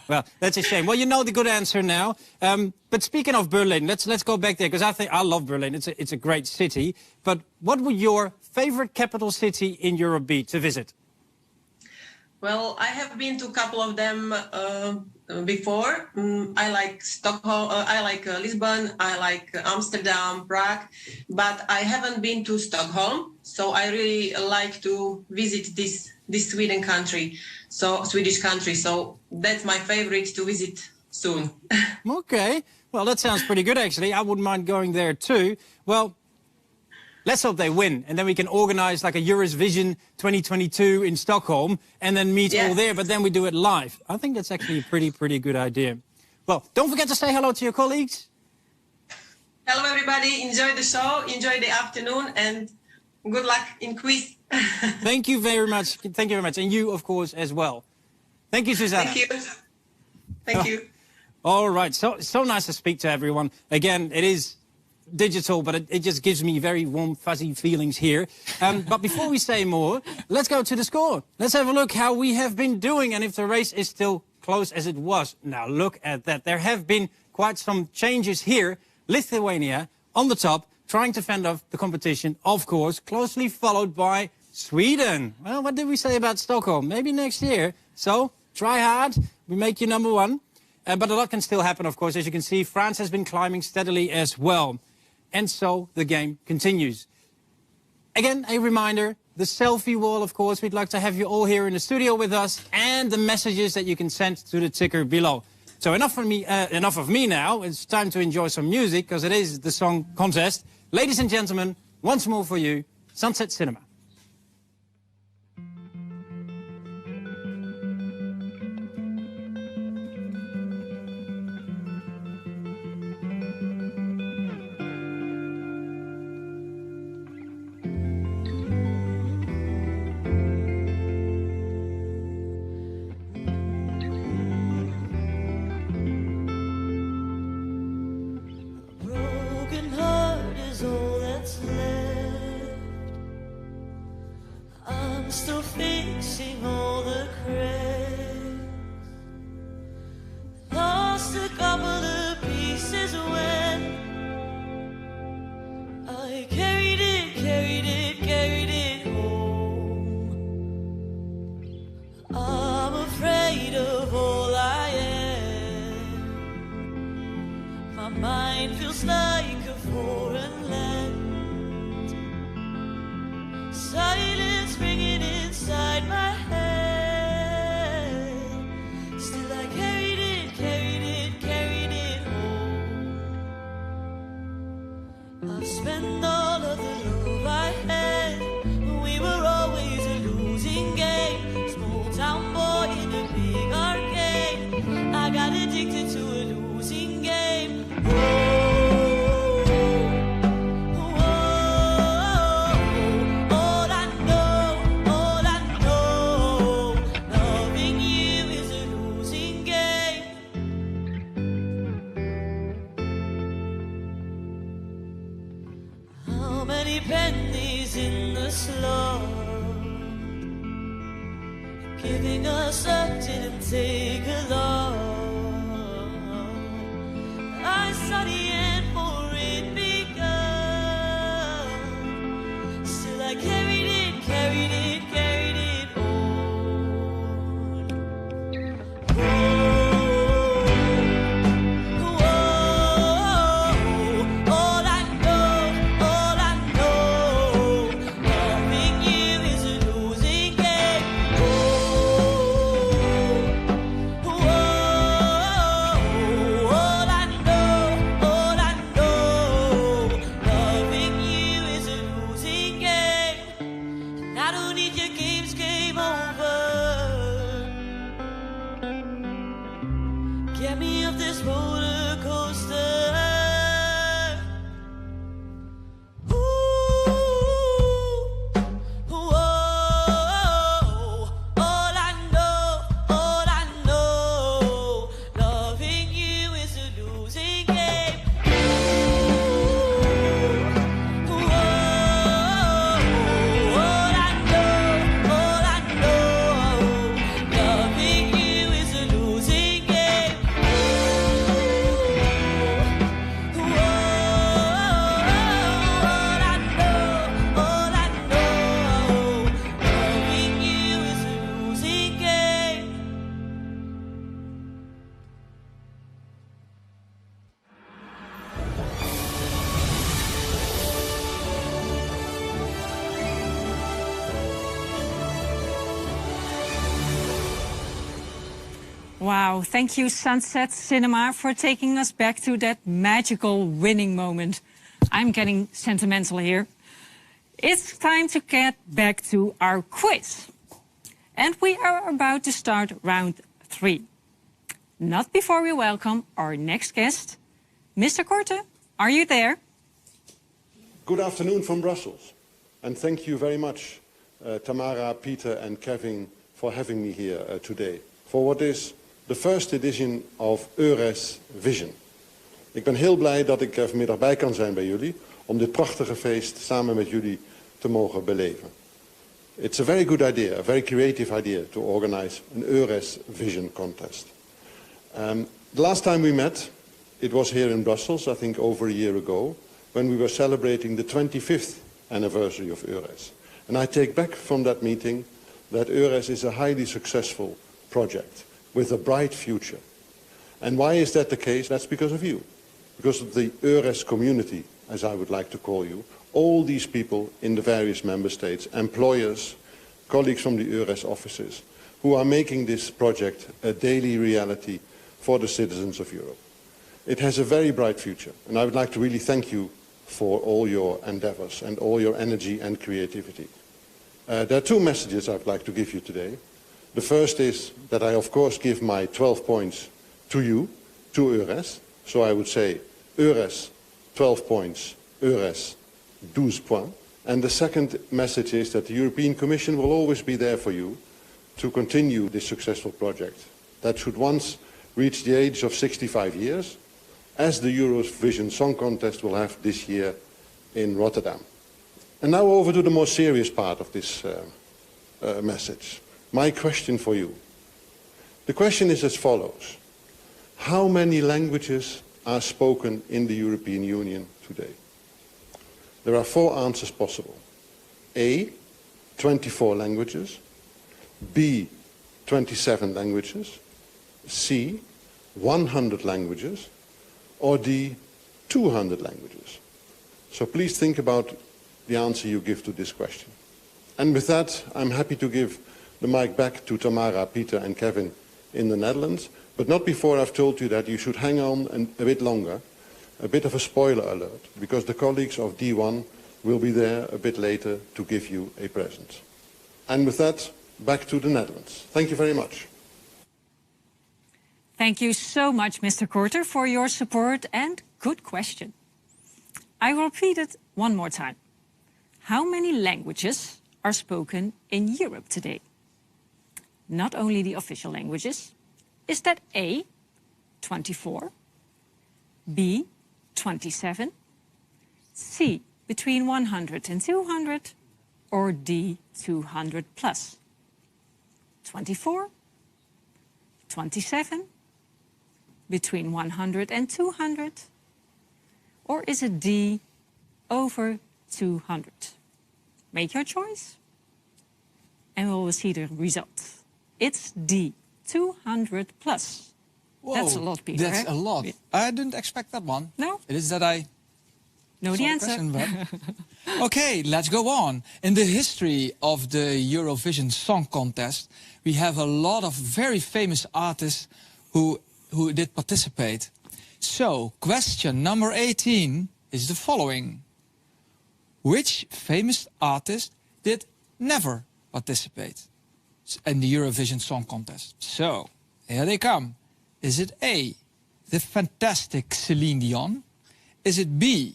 Speaker 1: Well, that's a shame. Well, you know the good answer now. But speaking of Berlin, let's go back there, because I love Berlin. It's a great city. But what would your favorite capital city in Europe be to visit?
Speaker 11: Well, I have been to a couple of them before. I like Stockholm, I like Lisbon, I like Amsterdam, Prague, but I haven't been to Stockholm. So I really like to visit this Swedish country. So that's my favorite to visit soon.
Speaker 1: Okay. Well, that sounds pretty good, actually. I wouldn't mind going there too. Well, let's hope they win, and then we can organize like a EURESvision 2022 in Stockholm and then meet all there, but then we do it live. I think that's actually a pretty good idea. Well, don't forget to say hello to your colleagues.
Speaker 11: Hello, everybody. Enjoy the show, enjoy the afternoon, and good luck in quiz.
Speaker 1: Thank you very much. Thank you very much. And you, of course, as well. Thank you, Susanna.
Speaker 11: Thank you. Thank you.
Speaker 1: All right. So nice to speak to everyone. Again, it is digital, but it just gives me very warm, fuzzy feelings here. But before we say more, let's go to the score. Let's have a look how we have been doing and if the race is still close as it was. Now, look at that. There have been quite some changes here. Lithuania on the top, trying to fend off the competition, of course, closely followed by Sweden. Well, what did we say about Stockholm? Maybe next year. So, try hard. We make you number one. But a lot can still happen, of course. As you can see, France has been climbing steadily as well. And so the game continues. Again, a reminder, the selfie wall, of course. We'd like to have you all here in the studio with us, and the messages that you can send to the ticker below. So enough of me now. It's time to enjoy some music, because it is the song contest. Ladies and gentlemen, once more for you, Sunset Cinema.
Speaker 2: Broken heart is all that's left. I'm still fixing all the cracks. Lost a couple of pieces when I carried it home. I'm afraid of all I am. My mind feels like a foreign land. Silence ringing inside my head. Still I carried it home. I've spent all of the love I had. We were always a losing game. Small town boy in a big arcade. I got addicted to a losing game. All I know, loving you is a losing game. How many pennies in the slot? Giving us up didn't take a lot. I saw the end for it begun. Still I carried it on. All I know, loving you is a losing game. All I know, loving you is a losing game. And I don't need your games, game over. Get me off this roller coaster. All I know, loving you is a losing game. All I know, loving you is a losing game. All I know, loving you is a losing game.
Speaker 3: Wow, thank you, Sunset Cinema, for taking us back to that magical winning moment. I'm getting sentimental here. It's time to get back to our quiz. And we are about to start round 3. Not before we welcome our next guest. Mr. Korte, are you there?
Speaker 12: Good afternoon from Brussels, and thank you very much, Tamara, Peter and Kevin, for having me here today for what is the first edition of EURESvision. Ik ben heel blij dat ik er vanmiddag bij kan zijn bij jullie om dit prachtige feest samen met jullie te mogen beleven. It's a very good idea, a very creative idea to organize an EURESvision contest. The last time we met, it was here in Brussels, I think over a year ago, when we were celebrating the 25th anniversary of EURES. And I take back from that meeting that EURES is a highly successful project with a bright future. And why is that the case? That's because of you. Because of the EURES community, as I would like to call you, all these people in the various member states, employers, colleagues from the EURES offices, who are making this project a daily reality for the citizens of Europe. It has a very bright future, and I would like to really thank you for all your endeavors and all your energy and creativity. There are two messages I'd like to give you today. The first is that I, of course, give my 12 points to you, to EURES. So I would say, EURES, 12 points, EURES, 12 points. And the second message is that the European Commission will always be there for you to continue this successful project that should once reach the age of 65 years, as the EURESvision Song Contest will have this year in Rotterdam. And now over to the more serious part of this message. My question for you. The question is as follows. How many languages are spoken in the European Union today? There are 4 answers possible. A, 24 languages. B, 27 languages. C, 100 languages. Or D, 200 languages. So please think about the answer you give to this question. And with that, I'm happy to give the mic back to Tamara, Peter and Kevin in the Netherlands, but not before I've told you that you should hang on a bit longer, a bit of a spoiler alert, because the colleagues of D1 will be there a bit later to give you a present. And with that, back to the Netherlands. Thank you very much.
Speaker 3: Thank you so much, Mr. Korter, for your support and good question. I will repeat it one more time. How many languages are spoken in Europe today? Not only the official languages. Is that A, 24, B, 27, C, between 100 and 200, or D, 200 plus? 24, 27, between 100 and 200, or is it D, over 200? Make your choice, and we will see the result. It's D, 200 plus.
Speaker 4: Whoa,
Speaker 3: that's a lot, Peter.
Speaker 4: That's a lot. I didn't expect that one.
Speaker 3: No?
Speaker 4: It is that I
Speaker 3: know the answer.
Speaker 4: Question, okay, let's go on. In the history of the Eurovision Song Contest, we have a lot of very famous artists who did participate. So, question number 18 is the following. Which famous artist did never participate in the Eurovision Song Contest? So, here they come. Is it A, the fantastic Celine Dion? Is it B,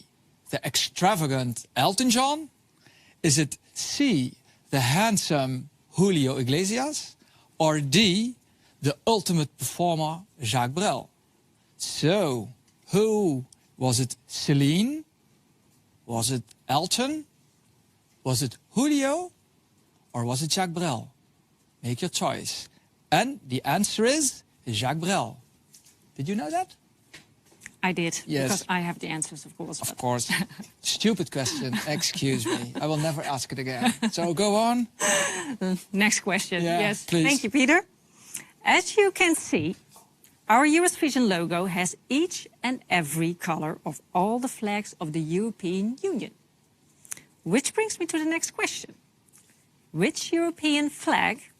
Speaker 4: the extravagant Elton John? Is it C, the handsome Julio Iglesias? Or D, the ultimate performer Jacques Brel? So, who was it? Celine? Was it Elton? Was it Julio? Or was it Jacques Brel? Make your choice. And the answer is Jacques Brel. Did you know that?
Speaker 3: I did,
Speaker 4: yes.
Speaker 3: Because I have the answers, of course.
Speaker 4: Of course. Stupid question, excuse me. I will never ask it again. So go on.
Speaker 3: Next question,
Speaker 4: yeah,
Speaker 3: yes.
Speaker 4: Please.
Speaker 3: Thank you, Peter. As you can see, our EURESvision logo has each and every color of all the flags of the European Union. Which brings me to the next question. Which European flag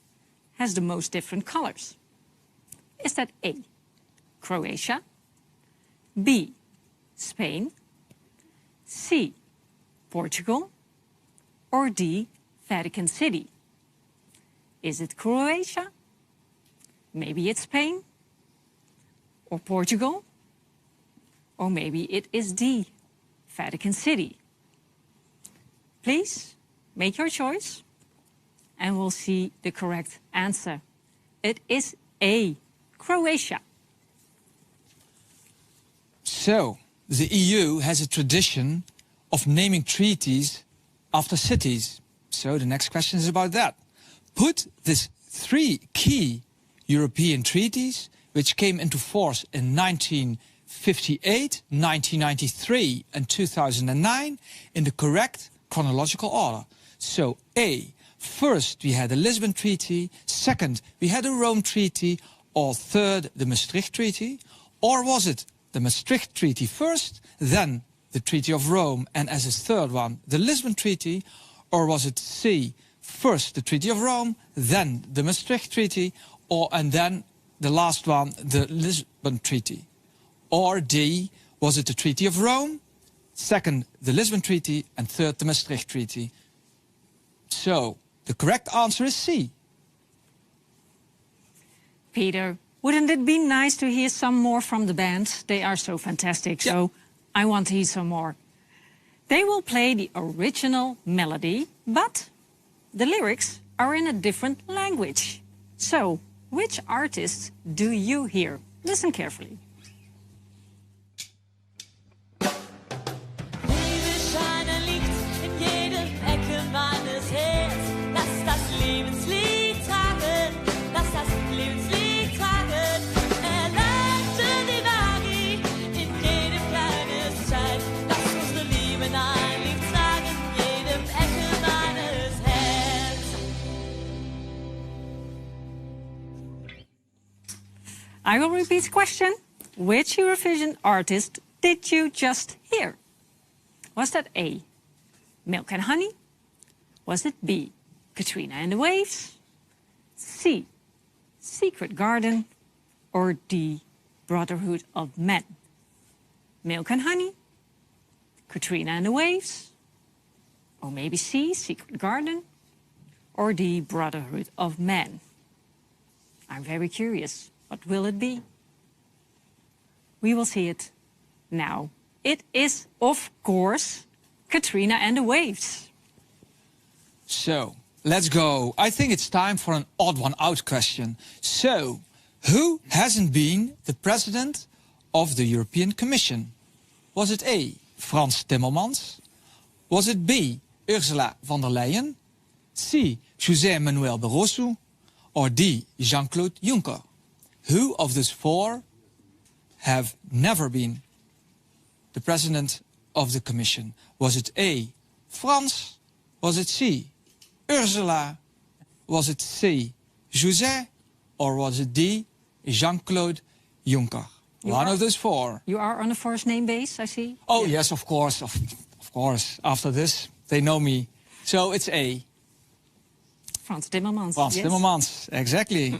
Speaker 3: has the most different colors? Is that A, Croatia, B, Spain, C, Portugal, or D, Vatican City? Is it Croatia? Maybe it's Spain, or Portugal, or maybe it is D, Vatican City. Please make your choice and we'll see the correct answer. It is A, Croatia.
Speaker 4: So, the EU has a tradition of naming treaties after cities. So the next question is about that. Put these 3 key European treaties, which came into force in 1958, 1993 and 2009, in the correct chronological order. So A, first we had the Lisbon Treaty, second we had the Rome Treaty, or third the Maastricht Treaty? Or was it the Maastricht Treaty first, then the Treaty of Rome, and as a third one the Lisbon Treaty? Or was it C, first the Treaty of Rome, then the Maastricht Treaty, and then the last one, the Lisbon Treaty? Or D, was it the Treaty of Rome? Second, the Lisbon Treaty, and third, the Maastricht Treaty. So, the correct answer is C.
Speaker 3: Peter, wouldn't it be nice to hear some more from the band? They are so fantastic, so I want to hear some more. They will play the original melody, but the lyrics are in a different language. So, which artists do you hear? Listen carefully. I will repeat the question. Which Eurovision artist did you just hear? Was that A, Milk and Honey? Was it B, Katrina and the Waves? C, Secret Garden? Or D, Brotherhood of Men? Milk and Honey? Katrina and the Waves? Or maybe C, Secret Garden? Or D, Brotherhood of Men? I'm very curious. What will it be? We will see it now. It is, of course, Katrina and the Waves.
Speaker 4: So, let's go. I think it's time for an odd one out question. So, who hasn't been the president of the European Commission? Was it A, Frans Timmermans? Was it B, Ursula von der Leyen? C, José Manuel Barroso? Or D, Jean-Claude Juncker? Who of these four have never been the president of the Commission? Was it A, Frans? Was it C, Ursula? Was it C, José? Or was it D, Jean-Claude Juncker? One of those four.
Speaker 3: You are on a first name base, I see.
Speaker 4: Oh, yes, of course. Of course. After this, they know me. So it's A.
Speaker 3: Frans Timmermans.
Speaker 4: Frans Timmermans, exactly.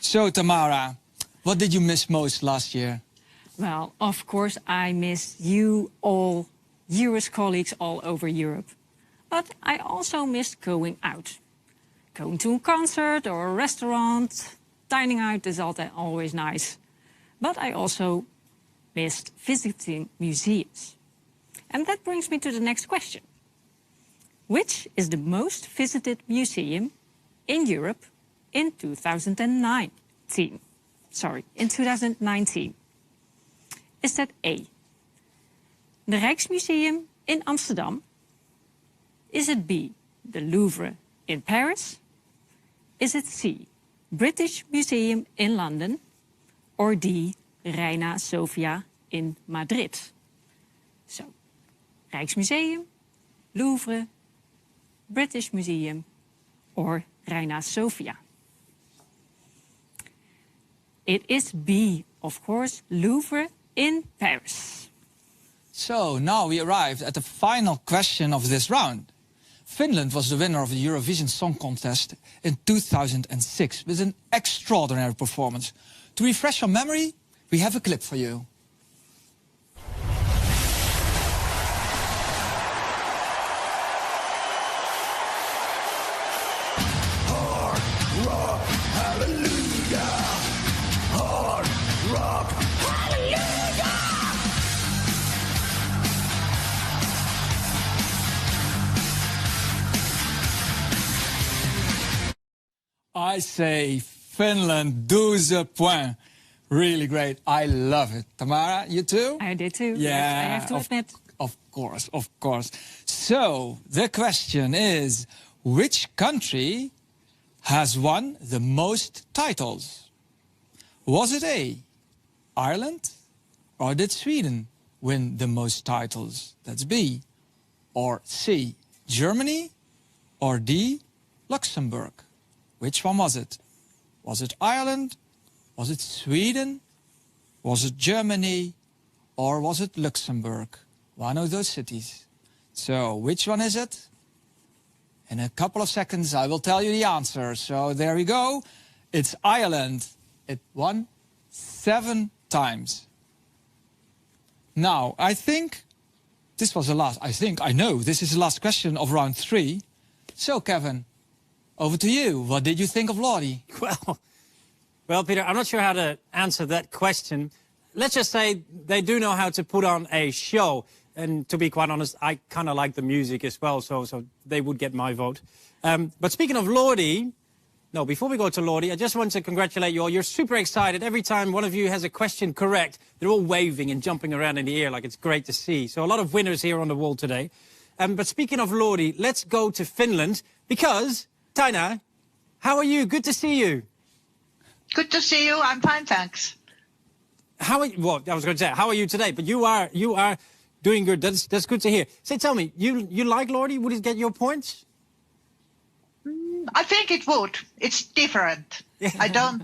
Speaker 4: So, Tamara, what did you miss most last year?
Speaker 3: Well, of course, I miss you all, EURES colleagues all over Europe. But I also missed going out. Going to a concert or a restaurant, dining out is always nice. But I also missed visiting museums. And that brings me to the next question. Which is the most visited museum in Europe in 2019? Sorry, in 2019. Is that A, the Rijksmuseum in Amsterdam? Is it B, the Louvre in Paris? Is it C, British Museum in London? Or D, Reina Sofia in Madrid? So, Rijksmuseum, Louvre, British Museum, or Reina Sofia? It is B, of course, Louvre in Paris.
Speaker 4: So now we arrived at the final question of this round. Finland was the winner of the Eurovision Song Contest in 2006 with an extraordinary performance. To refresh your memory, we have a clip for you. I say Finland, 12 points. Really great. I love it. Tamara, you too?
Speaker 3: I did too.
Speaker 4: Yeah,
Speaker 3: yes, I have to admit.
Speaker 4: Of course, of course. So, the question is, which country has won the most titles? Was it A, Ireland? Or did Sweden win the most titles? That's B. Or C, Germany? Or D, Luxembourg? Which one was it? Was it Ireland? Was it Sweden? Was it Germany? Or was it Luxembourg? One of those cities. So, which one is it? In a couple of seconds, I will tell you the answer. So, there we go. It's Ireland. it won 7 times. Now, I think this was the last, I know this is the last question of round 3. So, Kevin, over to you. What did you think of Lottie?
Speaker 1: Well, Peter, I'm not sure how to answer that question. Let's just say they do know how to put on a show. And to be quite honest, I kind of like the music as well, so they would get my vote. But speaking of Lottie, no, before we go to Lottie, I just want to congratulate you all. You're super excited. Every time one of you has a question correct, they're all waving and jumping around in the air like it's great to see. So a lot of winners here on the wall today. But speaking of Lottie, let's go to Finland because, Taina, how are you? Good to see you.
Speaker 13: Good to see you. I'm fine, thanks.
Speaker 1: Well, I was going to say, how are you today? But you are doing good. That's good to hear. Say, tell me, you like Lottie? Would it get your points?
Speaker 13: I think it would. It's different. I don't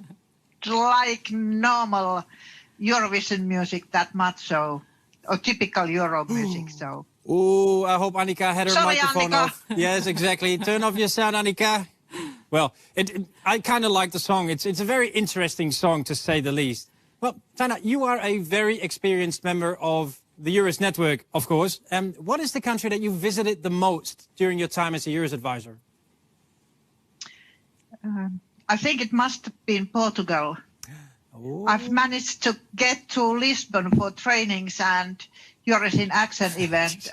Speaker 13: like normal Eurovision music that much, or typical Euro music. So.
Speaker 1: Oh, I hope Annika had her microphone
Speaker 13: Annika.
Speaker 1: off. Yes, exactly. Turn off your sound, Annika. Well, I kind of like the song. It's a very interesting song, to say the least. Well, Taina, you are a very experienced member of the EURES network, of course. What is the country that you visited the most during your time as a EURES advisor?
Speaker 13: I think it must have been Portugal.
Speaker 1: Oh.
Speaker 13: I've managed to get to Lisbon for trainings and EURES in Action event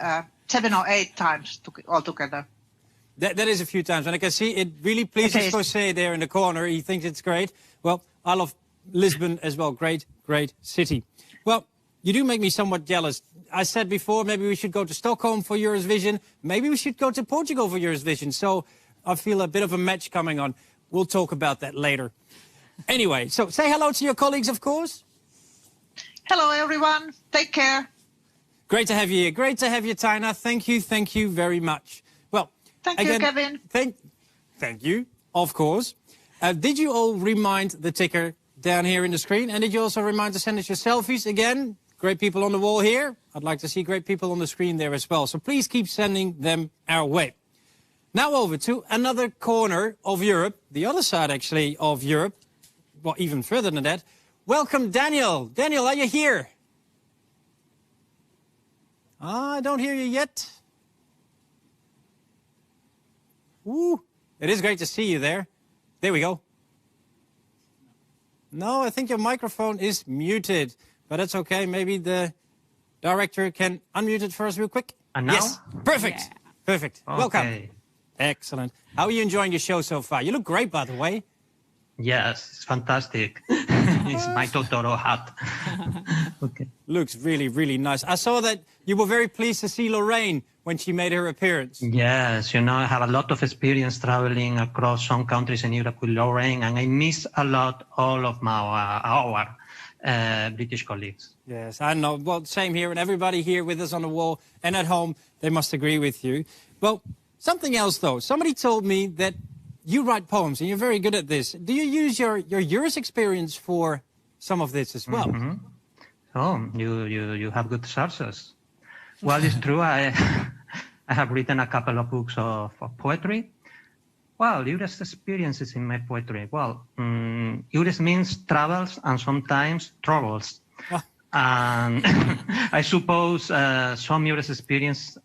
Speaker 13: 7 or 8 times altogether.
Speaker 1: That is a few times, and I can see it really pleases Jose there in the corner. He thinks it's great. Well, I love Lisbon as well. Great, great city. Well, you do make me somewhat jealous. I said before, maybe we should go to Stockholm for EURESvision. Maybe we should go to Portugal for EURESvision. So I feel a bit of a match coming on. We'll talk about that later. Anyway, so say hello to your colleagues, of course.
Speaker 13: Hello, everyone. Take care.
Speaker 1: Great to have you here. Great to have you, Taina. Thank you very much. Well,
Speaker 13: thank
Speaker 1: again,
Speaker 13: you, Kevin.
Speaker 1: Thank you, of course. Did you all remind the ticker down here in the screen? And did you also remind to send us your selfies again? Great people on the wall here. I'd like to see great people on the screen there as well. So please keep sending them our way. Now over to another corner of Europe, the other side actually of Europe, well, even further than that. Welcome, Daniel. Daniel, are you here? I don't hear you yet. Ooh, it is great to see you there. There we go. No, I think your microphone is muted, but that's okay. Maybe the director can unmute it for us real quick.
Speaker 14: And now?
Speaker 1: Yes, perfect. Yeah. Perfect.
Speaker 14: Okay.
Speaker 1: Welcome. Excellent. How are you enjoying your show so far? You look great, by the way.
Speaker 14: Yes, it's fantastic. It's my Totoro hat. Okay.
Speaker 1: Looks really, really nice. I saw that you were very pleased to see Lorraine when she made her appearance.
Speaker 14: Yes, I have a lot of experience traveling across some countries in Europe with Lorraine, and I miss a lot all of our British colleagues.
Speaker 1: Yes, I know. Well, same here, and everybody here with us on the wall and at home, they must agree with you. Well, something else, though. Somebody told me that you write poems, and you're very good at this. Do you use your EURES experience for some of this as well?
Speaker 14: Mm-hmm. Oh, you have good sources. Well, it's true. I have written a couple of books of poetry. Well, EURES experiences in my poetry. Well, EURES means travels and sometimes troubles. Oh. And I suppose some EURES experience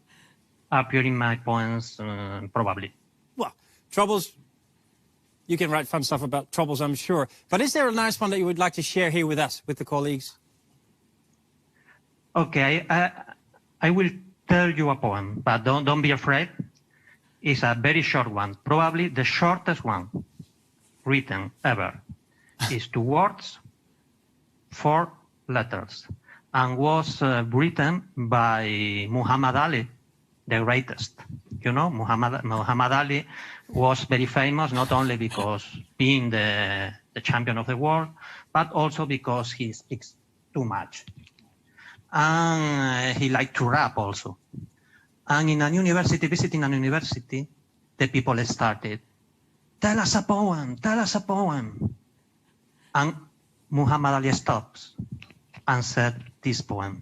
Speaker 14: appear in my poems, probably.
Speaker 1: Well, troubles, you can write fun stuff about troubles, I'm sure. But is there a nice one that you would like to share here with us, with the colleagues?
Speaker 14: Okay, I will tell you a poem, but don't be afraid. It's a very short one, probably the shortest one written ever. It's 2 words, 4 letters, and was written by Muhammad Ali, the greatest. You know, Muhammad Ali was very famous, not only because being the champion of the world, but also because he speaks too much. And he liked to rap also. And in a university, visiting a university, the people started, tell us a poem, tell us a poem. And Muhammad Ali stops and said this poem,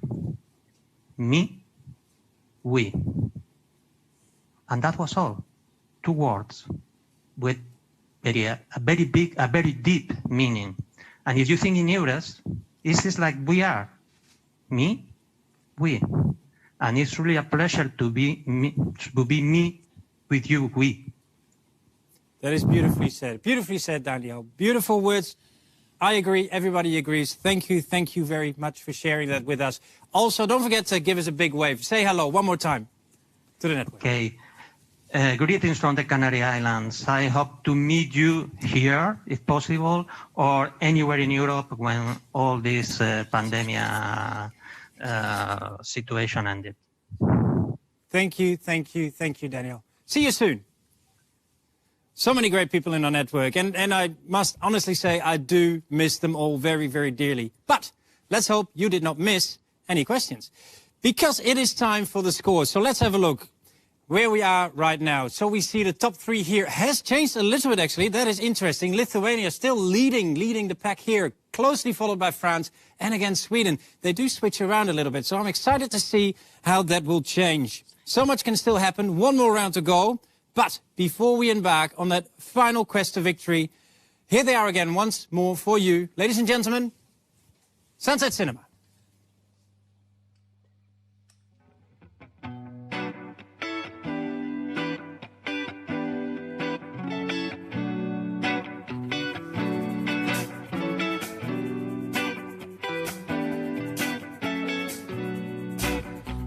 Speaker 14: me, we. And that was all. 2 words with a very big, a very deep meaning. And if you think in EURES, it's just like we are. Me, we. And it's really a pleasure to be me with you, we.
Speaker 1: That is beautifully said. Beautifully said, Daniel. Beautiful words. I agree. Everybody agrees. Thank you very much for sharing that with us. Also, don't forget to give us a big wave. Say hello one more time to the network.
Speaker 14: Okay. Greetings from the Canary Islands. I hope to meet you here, if possible, or anywhere in Europe when all this pandemic situation ended.
Speaker 1: Thank you, Daniel. See you soon. So many great people in our network, and I must honestly say I do miss them all very, very dearly. But let's hope you did not miss any questions, because it is time for the scores. So let's have a look where we are right now. So we see the top 3 here has changed a little bit, actually. That is interesting. Lithuania still leading the pack here, closely followed by France and again Sweden. They do switch around a little bit, so I'm excited to see how that will change. So much can still happen. One more round to go. But before we embark on that final quest to victory, here they are again once more for you. Ladies and gentlemen, Sunset Cinema.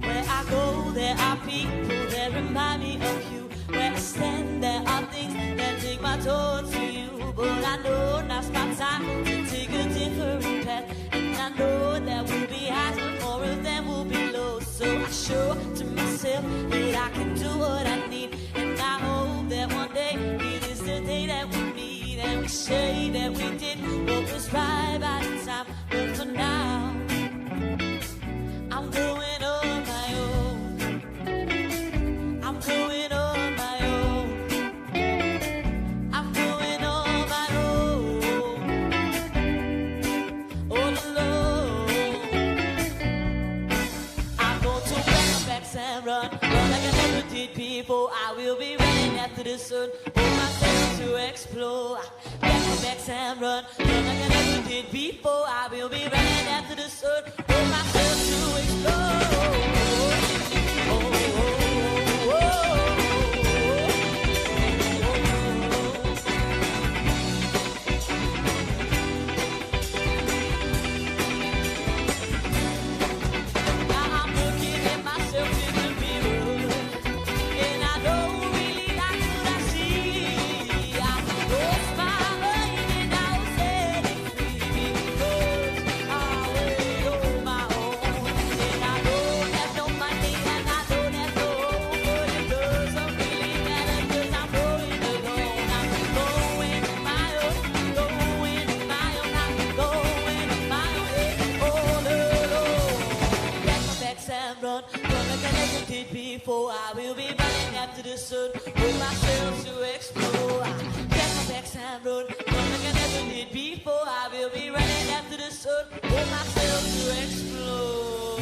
Speaker 2: Where I go, there are people that remind me of you. Where I stand, there are things that take my thoughts to you. But I know now's my time to take a different path. And I know there will be highs, but more of them will be lows. So I show to myself that I can do what I need. And I hope that one day it is the day that we meet. And we say that we did what was right by the time. But for now, I'm going on my own. I'm going on my own. I'm going on my own. All alone. I'm going to pack my bags and run like I never did before. I will be running after the sun. Hold myself to explore. Pack my bags and run like I never did before. I will be running after the sun. Hold myself to explore. Before I will be running after the sun, with myself to explore. Pack my bags and run, like I never did before. I will be running after the sun, with myself to explore.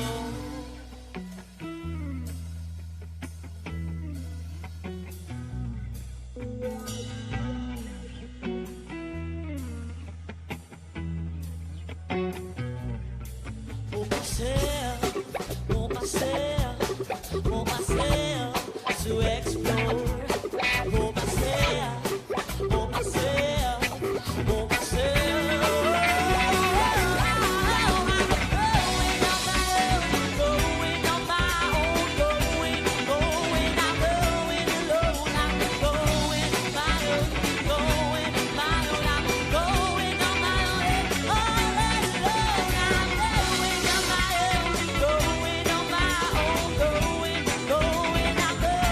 Speaker 2: For myself, for myself. For myself to explore. For myself, for myself, for myself. Going on my own, going, I'm going alone. I'm going my own, I'm going on my own, all alone. I'm going on my own, going on my own, going, I'm going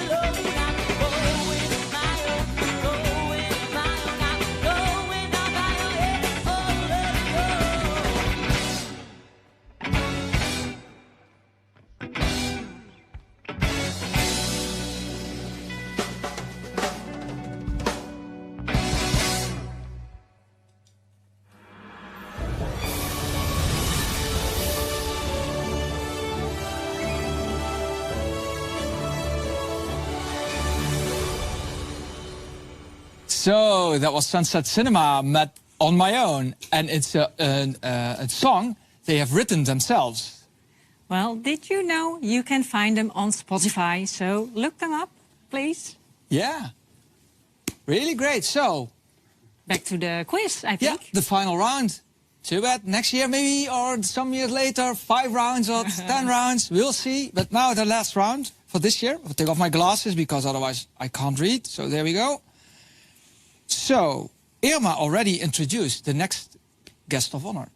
Speaker 2: alone. I'm going my own, going my own, I'm going on my own, all alone.
Speaker 4: So, dat was Sunset Cinema met on my own, and it's a song they have written themselves.
Speaker 3: Well, did you know you can find them on Spotify? So look them up, please.
Speaker 4: Yeah, really great. So,
Speaker 3: back to the quiz, I think.
Speaker 4: Yeah, the final round. Too bad, next year maybe, or some years later, 5 rounds or 10 rounds, we'll see. But now the last round for this year. I'll take off my glasses because otherwise I can't read. So there we go. So, Irma already introduced the next guest of honor.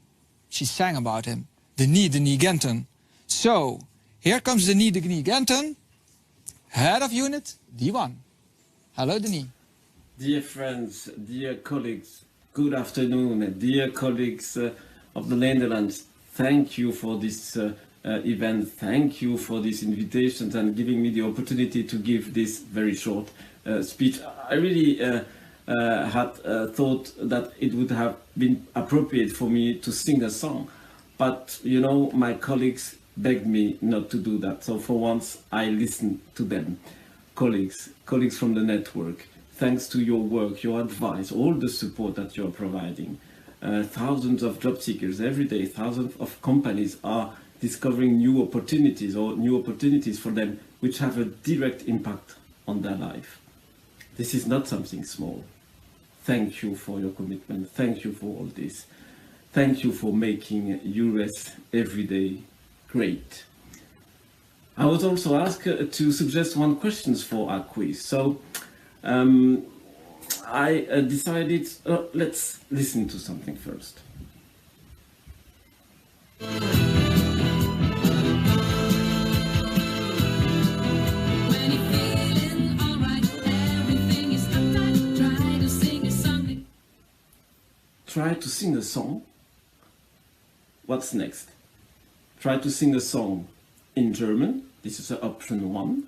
Speaker 4: She sang about him, Denis Grinten. So, here comes Denis Grinten, head of unit D1. Hello, Denis.
Speaker 15: Dear friends, dear colleagues, good afternoon, dear colleagues of the Netherlands. Thank you for this event. Thank you for these invitations and giving me the opportunity to give this very short speech. I really had thought that it would have been appropriate for me to sing a song, but you know, my colleagues begged me not to do that. So for once, I listened to them. Colleagues from the network, thanks to your work, your advice, all the support that you're providing. Thousands of job seekers every day, thousands of companies are discovering new opportunities for them, which have a direct impact on their life. This is not something small. Thank you for your commitment. Thank you for all this. Thank you for making EURES every day great. I was also asked to suggest one question for our quiz. So I decided, let's listen to something first. Try to sing a song. What's next? Try to sing a song in German. This is option 1.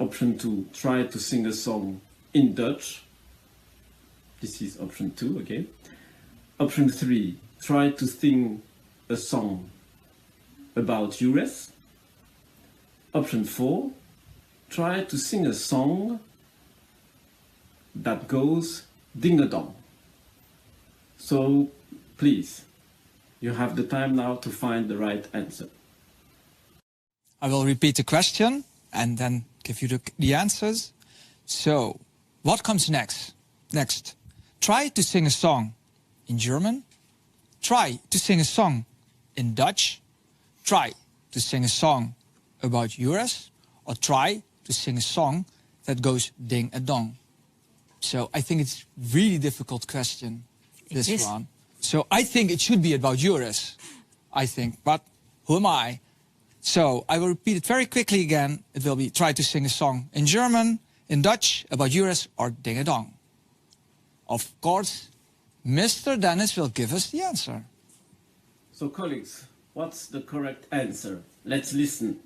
Speaker 15: Option 2, try to sing a song in Dutch. This is option 2, okay. Option 3, try to sing a song about EURES. Option 4, try to sing a song that goes ding-a-dong. So, please, you have the time now to find the right answer.
Speaker 4: I will repeat the question and then give you the answers. So, what comes next? Next, try to sing a song in German. Try to sing a song in Dutch. Try to sing a song about EURES. Or try to sing a song that goes ding-a-dong. So, I think it's a really difficult question, this one. So, I think it should be about EURES. I think, but who am I? So, I will repeat it very quickly again. It will be try to sing a song in German, in Dutch, about EURES, or ding-a-dong. Of course, Mr. Dennis will give us the answer.
Speaker 15: So, colleagues, what's the correct answer? Let's listen.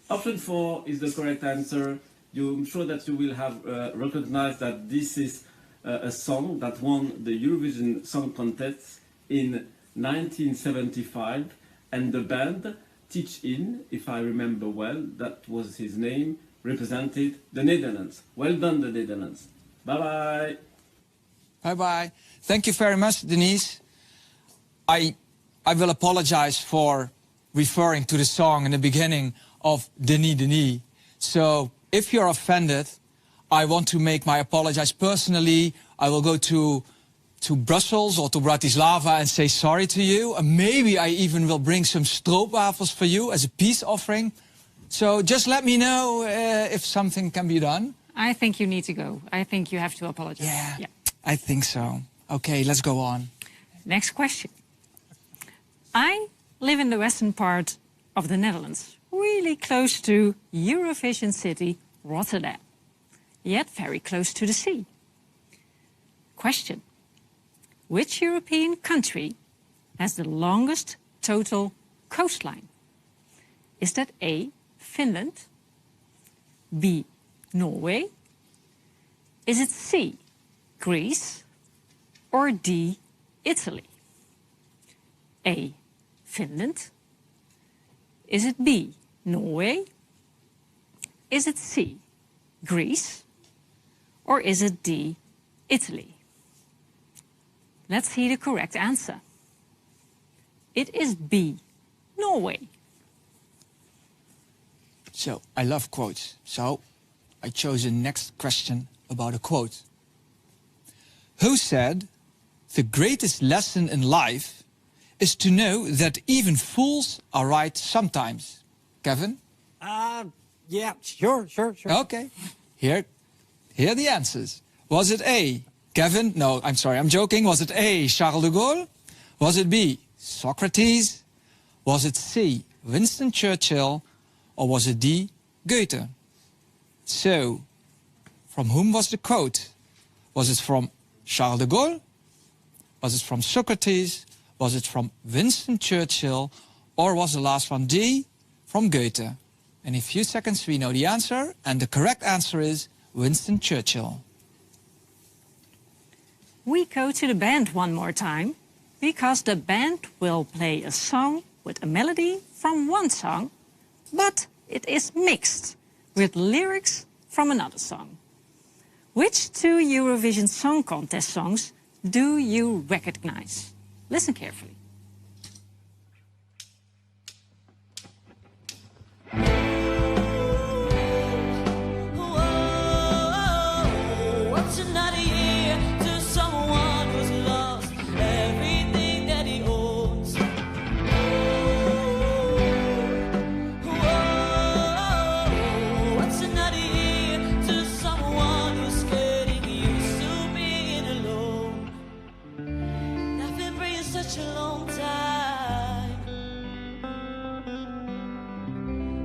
Speaker 15: Option 4 is the correct answer. I'm sure that you will have recognized that this is a song that won the EURESvision Song Contest in 1975, and the band Teach In, if I remember well, that was his name, represented the Netherlands. Well done, the Netherlands. Bye-bye.
Speaker 4: Bye-bye. Thank you very much, Denise. I will apologize for referring to the song in the beginning of Denis. So if you're offended, I want to make my apologies personally. I will go to Brussels or to Bratislava and say sorry to you. And maybe I even will bring some stroopwafels for you as a peace offering. So just let me know if something can be done.
Speaker 3: I think you need to go. I think you have to apologize.
Speaker 4: Yeah, I think so. Okay, let's go on.
Speaker 3: Next question. I live in the western part of the Netherlands, really close to EURESvision city, Rotterdam, yet very close to the sea. Question. Which European country has the longest total coastline? Is that A, Finland, B, Norway? Is it C, Greece, or D, Italy? A, Finland? Is it B, Norway? Is it C, Greece? Or is it D, Italy? Let's see the correct answer. It is B, Norway.
Speaker 4: So, I love quotes. So, I chose the next question about a quote. Who said, "The greatest lesson in life is to know that even fools are right sometimes"? Kevin?
Speaker 1: Yeah, sure.
Speaker 4: Okay. Here are the answers. Was it A, Kevin? No, I'm sorry, I'm joking. Was it A, Charles de Gaulle? Was it B, Socrates? Was it C, Winston Churchill? Or was it D, Goethe? So, from whom was the quote? Was it from Charles de Gaulle? Was it from Socrates? Was it from Winston Churchill? Or was the last one D, from Goethe? In a few seconds we know the answer, and the correct answer is Winston Churchill.
Speaker 3: We go to the band one more time, because the band will play a song with a melody from one song, but it is mixed with lyrics from another song. Which two Eurovision Song Contest songs do you recognize? Listen carefully.
Speaker 2: What's another year to someone who's lost everything that he owns? What's another year to someone who's getting used to being alone? I've been praying such a long time,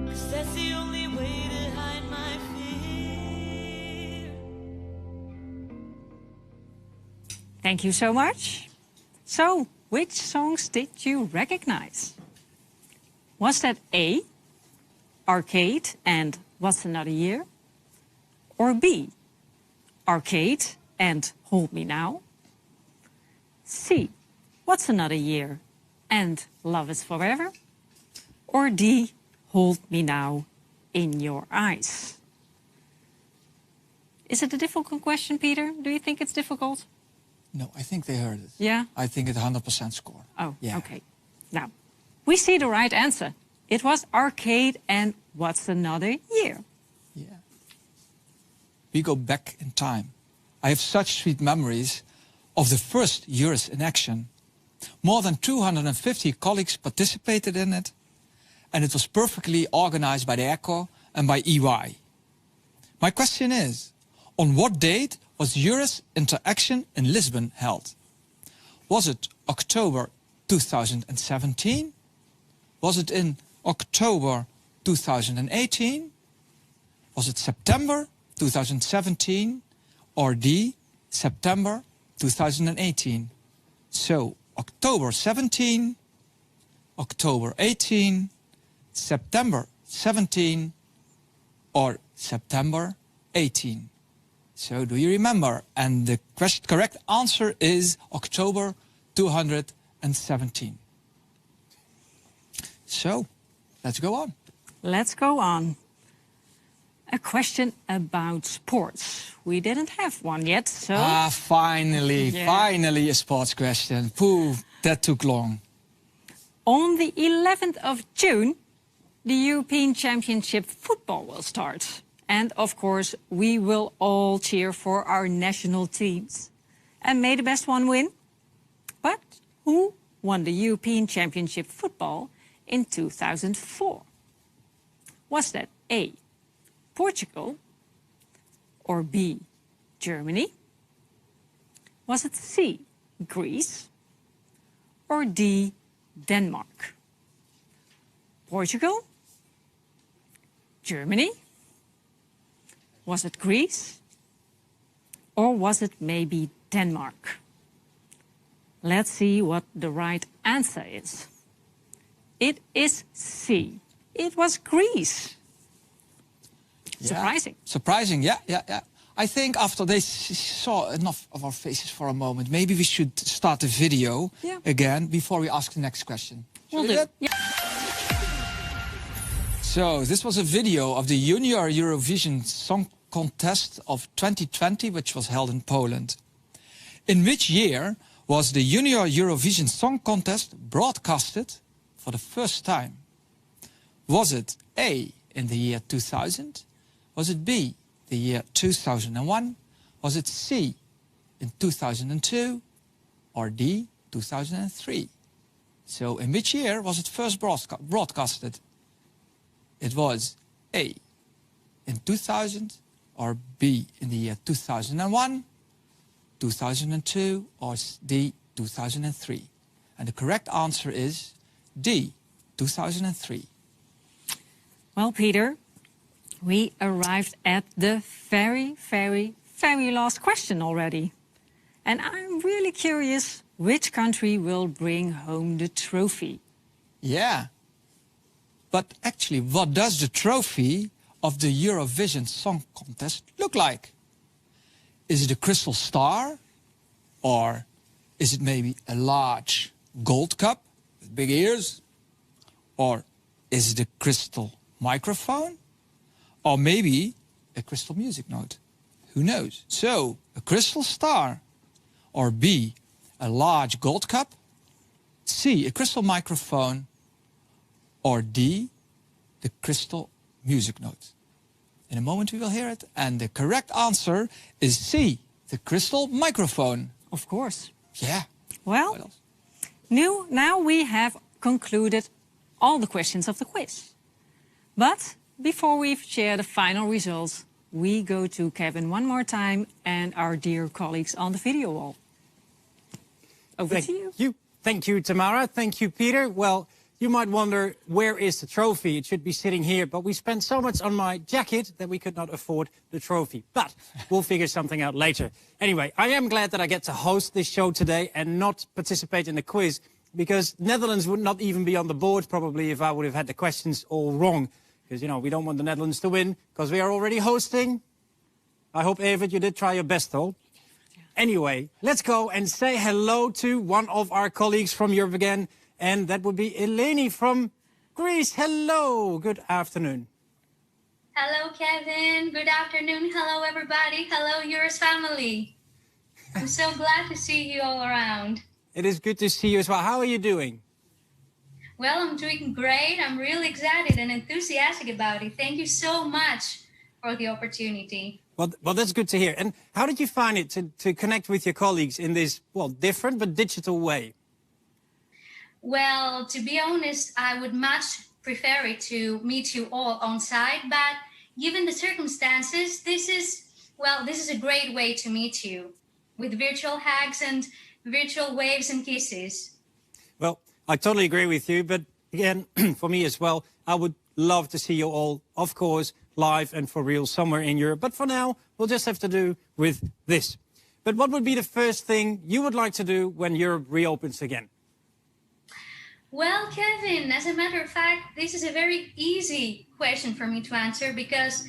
Speaker 2: 'cause that's the only way to hide my fear.
Speaker 3: Thank you so much. So, which songs did you recognize? Was that A, Arcade and What's Another Year? Or B, Arcade and Hold Me Now? C, What's Another Year and Love Is Forever? Or D, Hold Me Now in Your Eyes? Is it a difficult question, Peter? Do you think it's difficult?
Speaker 4: No, I think they heard it.
Speaker 3: Yeah?
Speaker 4: I think it's 100% score.
Speaker 3: Oh,
Speaker 4: Yeah.
Speaker 3: okay. Now, we see the right answer. It was Arcade and What's Another Year?
Speaker 4: Yeah. We go back in time. I have such sweet memories of the first EURES in action. More than 250 colleagues participated in it, and it was perfectly organized by the ECHO and by EY. My question is, on what date was EURES Interaction in Lisbon held? Was it October 2017? Was it in October 2018? Was it September 2017? Or D, September 2018? So, October 17, October 18, September 17, or September 18? So, do you remember? And the correct answer is October 217. So, let's go on.
Speaker 3: Let's go on. A question about sports. We didn't have one yet, so...
Speaker 4: Finally,
Speaker 3: Yeah.
Speaker 4: finally a sports question. Pooh, that took long.
Speaker 3: On the 11th of June, the European Championship football will start. And of course, we will all cheer for our national teams. And may the best one win. But who won the European Championship football in 2004? Was that A, Portugal, or B, Germany? Was it C, Greece, or D, Denmark? Portugal? Germany? Was it Greece? Or was it maybe Denmark? Let's see what the right answer is. It is C. It was Greece. Surprising.
Speaker 4: Surprising, yeah. I think after they saw enough of our faces for a moment, maybe we should start the video again before we ask the next question.
Speaker 3: Will do. Yeah.
Speaker 4: So this was a video of the Junior Eurovision Song Contest of 2020, which was held in Poland. In which year was the Junior Eurovision Song Contest broadcasted for the first time? Was it A, in the year 2000? Was it B, the year 2001? Was it C, in 2002? Or D, 2003? So in which year was it first broadcasted? It was A, in 2000, or B, in the year 2001, 2002, or D, 2003. And the correct answer is D, 2003.
Speaker 3: Well, Peter, we arrived at the very, very, very last question already. And I'm really curious which country will bring home the trophy.
Speaker 4: Yeah. But actually, what does the trophy of the Eurovision Song Contest look like? Is it a crystal star? Or is it maybe a large gold cup with big ears? Or is it a crystal microphone? Or maybe a crystal music note? Who knows? So, a crystal star. Or B, a large gold cup? C, a crystal microphone? Or D, the crystal music note? In a moment we will hear it, and the correct answer is C, the crystal microphone.
Speaker 3: Of course.
Speaker 4: Yeah.
Speaker 3: Well, now we have concluded all the questions of the quiz. But before we share the final results, we go to Kevin one more time and our dear colleagues on the video wall. Over to you.
Speaker 1: Thank you, Tamara. Thank you, Peter. Well, you might wonder, where is the trophy? It should be sitting here, but we spent so much on my jacket that we could not afford the trophy. But we'll figure something out later. Anyway, I am glad that I get to host this show today and not participate in the quiz, because Netherlands would not even be on the board probably if I would have had the questions all wrong. Because, you know, we don't want the Netherlands to win, because we are already hosting. I hope, Evert, you did try your best, though. Anyway, let's go and say hello to one of our colleagues from Europe again. And that would be Eleni from Greece. Hello, good afternoon.
Speaker 16: Hello, Kevin. Good afternoon. Hello, everybody. Hello, EURES family. I'm so glad to see you all around.
Speaker 1: It is good to see you as well. How are you doing?
Speaker 16: Well, I'm doing great. I'm really excited and enthusiastic about it. Thank you so much for the opportunity.
Speaker 1: Well, that's good to hear. And how did you find it to connect with your colleagues in this, well, different but digital way?
Speaker 16: Well, to be honest, I would much prefer it to meet you all on site, but given the circumstances, this is a great way to meet you, with virtual hugs and virtual waves and kisses.
Speaker 1: Well, I totally agree with you, but again, for me as well, I would love to see you all, of course, live and for real somewhere in Europe. But for now, we'll just have to do with this. But what would be the first thing you would like to do when Europe reopens again?
Speaker 16: Well, Kevin, as a matter of fact, this is a very easy question for me to answer because,